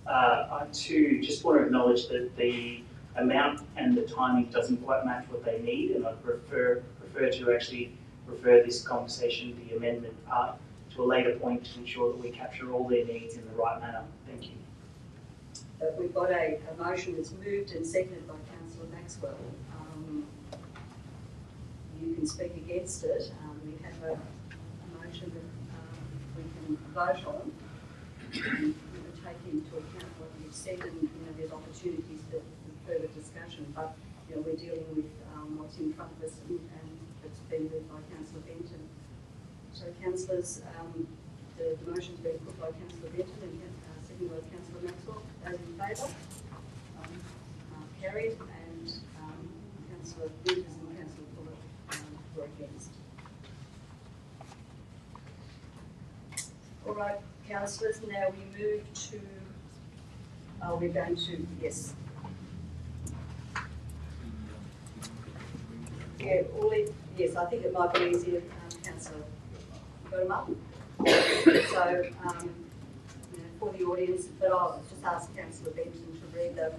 I too just want to acknowledge that the amount and the timing doesn't quite match what they need, and I'd prefer to actually refer this conversation, the amendment part, to a later point to ensure that we capture all their needs in the right manner. Thank you. We've got a motion that's moved and seconded by Councillor Maxwell. You can speak against it. We have a motion that we can vote on. We will take into account what you've said, and there's opportunities for further discussion. But we're dealing with what's in front of us, and it's been moved by Councillor Benton. So, councillors, the motion's been put by Councillor Benton and seconded by Councillor Maxwell. Those in favour? Carried, and Councillor Winters and Councillor Fuller were against. All right, councillors, now we move to, we're going to, yes. Yeah, yes, I think it might be easier, Councillor. You got them up? So, for the audience, but I'll just ask Councillor Benton to read them.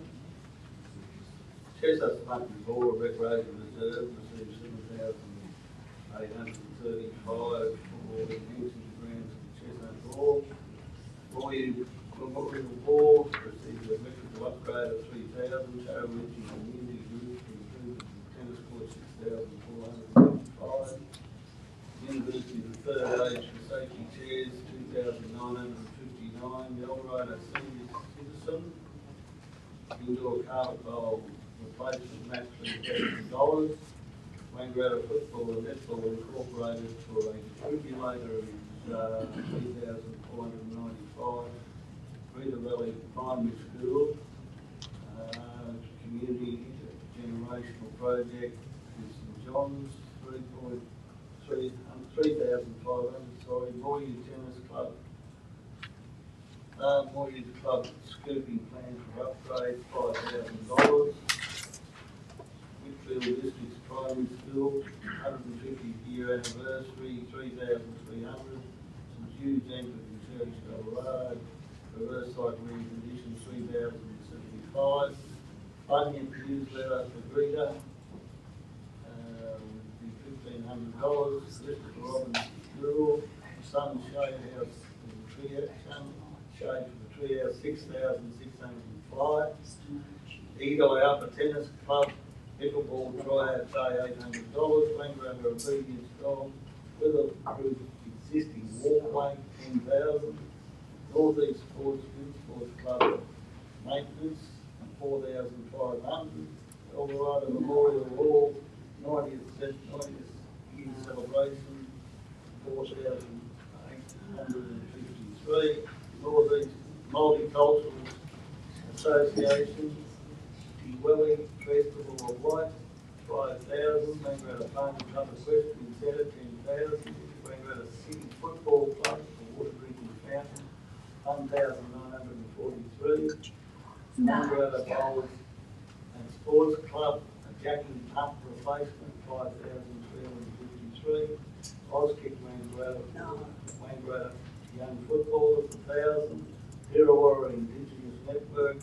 Chestnut Country Board Recreation Reserve received $7,835 for the usage grants of Chestnut Ball. Memorial Ball received a electrical upgrade of $3,000, Joe Ritchie Community Group to improve the tennis court $6,455. University of the Third Age for safety chairs $2,959. The Alrider Senior Citizen indoor carpet bowl replacement match $3,000. Wangaratta Football and Netball Incorporated for a defibrillator is $3,495. Rita Valley Primary School Community Intergenerational Project in St John's $3,500. Moyes Tennis Club. Moyes Club scooping plan for upgrade $5,000. Whitfield District's Primary School 150th year anniversary $3,300. St Jude's Anglican Church Colorado reverse site recondition $3,075. Bunyan newsletter for Greta $1,500. Elizabeth Robbins School Sun Shade House for the Shade for the Treehouse $6,605. Edi Upper Tennis Club Pickleball Tryout Day $800. Wangaratta Obedience Dog Weatherproof Existing Walkway $10,000. Northeast Sports Club Maintenance $4,500. Eldorado Memorial Hall 90th year celebration $4,853. Northeast Multicultural Association Dwelling Festival of Light $5,000. Wangaratta Farm Club Equestrian Centre $10,000. Wangaratta City Football Club for water drinking fountain $1,943. Wangaratta Bowls and Sports Club a jacking pump replacement $5,353. Auskick Wangaratta Young Footballers $1,000. Hirrawara Indigenous Network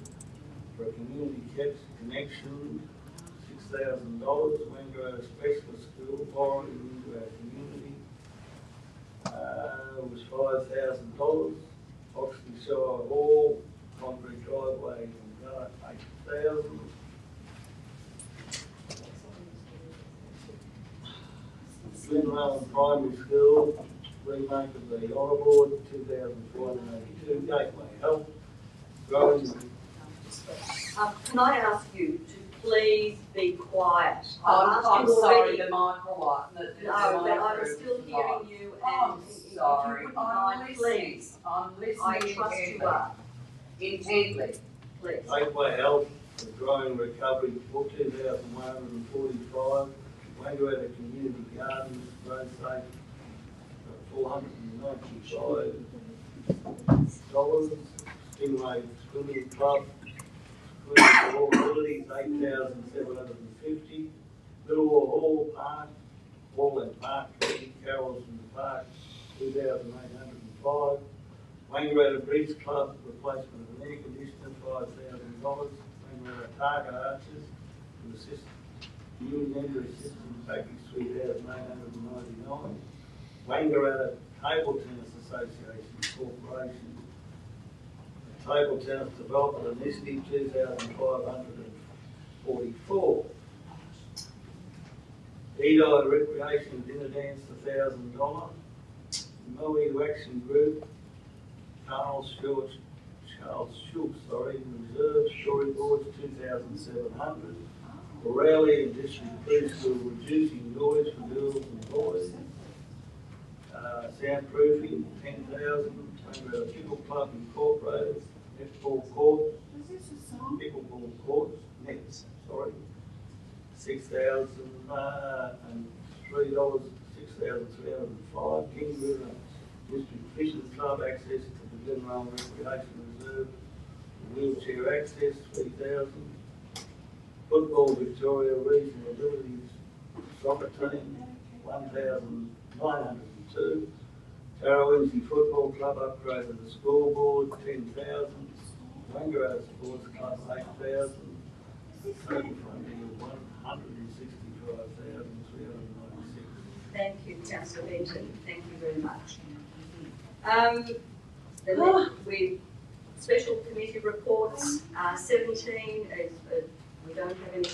for a community connection $6,000. Wangaratta Specialist School borrowing into our community was $5,000. Oxley Shire Hall concrete driveway and guard $8,000. Glenrowan Primary School remake of the honour board $2,482. Gateway Health growing. Can I ask you to please be quiet? I'm sorry, the mic will No, but I'm still hearing you, and if you wouldn't mind, please. I'm listening I trust you are. intently. Please. Gateway Health for growing recovery $2,145. Wangaratta Community Gardens road safe $495. Stingray Swimming Club all abilities $8,750. Littlewell Hall Park, Walland Park, Carrollton Park $2,805. Wangaratta Bridge Club replacement of an air conditioner $5,000. Wangaratta Target Arches, and assist New Member Assistance Package 3,899. Wangaratta Table Tennis Association Corporation, Table Tennis Development Initiative 2,544. Edai Recreation Dinner Dance $1,000. Moe Action Group, Charles Schultz, Reserve Storyboards 2,700. Borelli and District Preschool reducing noise for girls and boys. Soundproofing 10,000. Pickle Club Incorporated, netball court, pickleball courts, nets, sorry, $6,003, $6,305. King River District Fishers Club access to the Glenroe Recreation Reserve, wheelchair access 3,000. Football Victoria Regional Abilities Soccer Team 1,902. Tarrawinzi Football Club upgrade of the scoreboard 10,000. Wangaratta Sports Club 8,000. Total funding of 165,396. Thank you, Councillor Benton. Thank you very much. With special committee reports, 17 is, we don't have any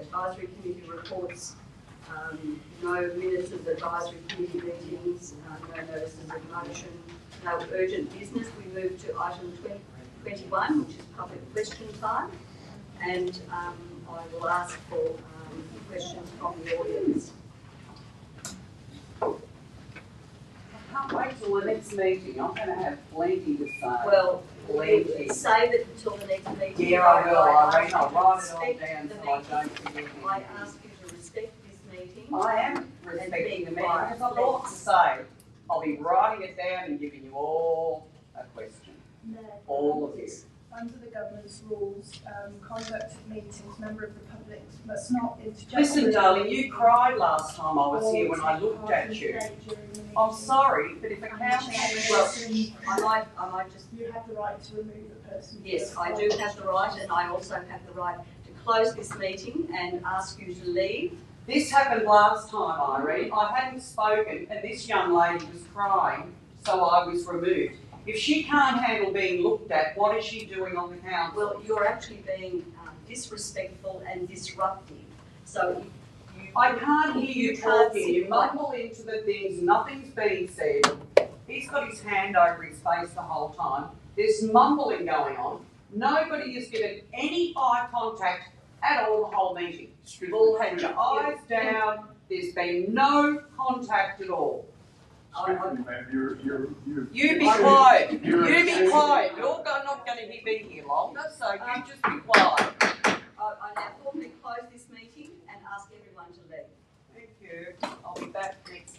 advisory committee reports, no minutes of advisory committee meetings, no notices of motion, no urgent business. We move to item 21, which is public question time, and I will ask for questions from the audience. I can't wait till the next meeting. I'm going to have plenty to say. Well, plenty. Save it until the next meeting. Yeah, I will, Irene. I'll write it all down so I don't forget. I ask you to respect this meeting. I am respecting the meeting because I've got a lot to say. I'll be writing it down and giving you all a question. All of this. Under the government's rules, conduct of meetings, member of the public must not interject. Listen, darling, you cried last time I was here when I looked at you. I'm sorry, but if a council I might just. You have the right to remove a person. Yes, I do have the right, and I also have the right to close this meeting and ask you to leave. This happened last time, Irene. I hadn't spoken and this young lady was crying, so I was removed. If she can't handle being looked at, what is she doing on the council? Well, you're actually being disrespectful and disruptive. So I can't hear you talking. You mumble into the things, nothing's being said. He's got his hand over his face the whole time. There's mumbling going on. Nobody has given any eye contact at all the whole meeting. You've all had your eyes down. There's been no contact at all. You be quiet. You be quiet. You're not going to be here long, so you just be quiet. I now formally close this meeting and ask everyone to leave. Thank you. I'll be back next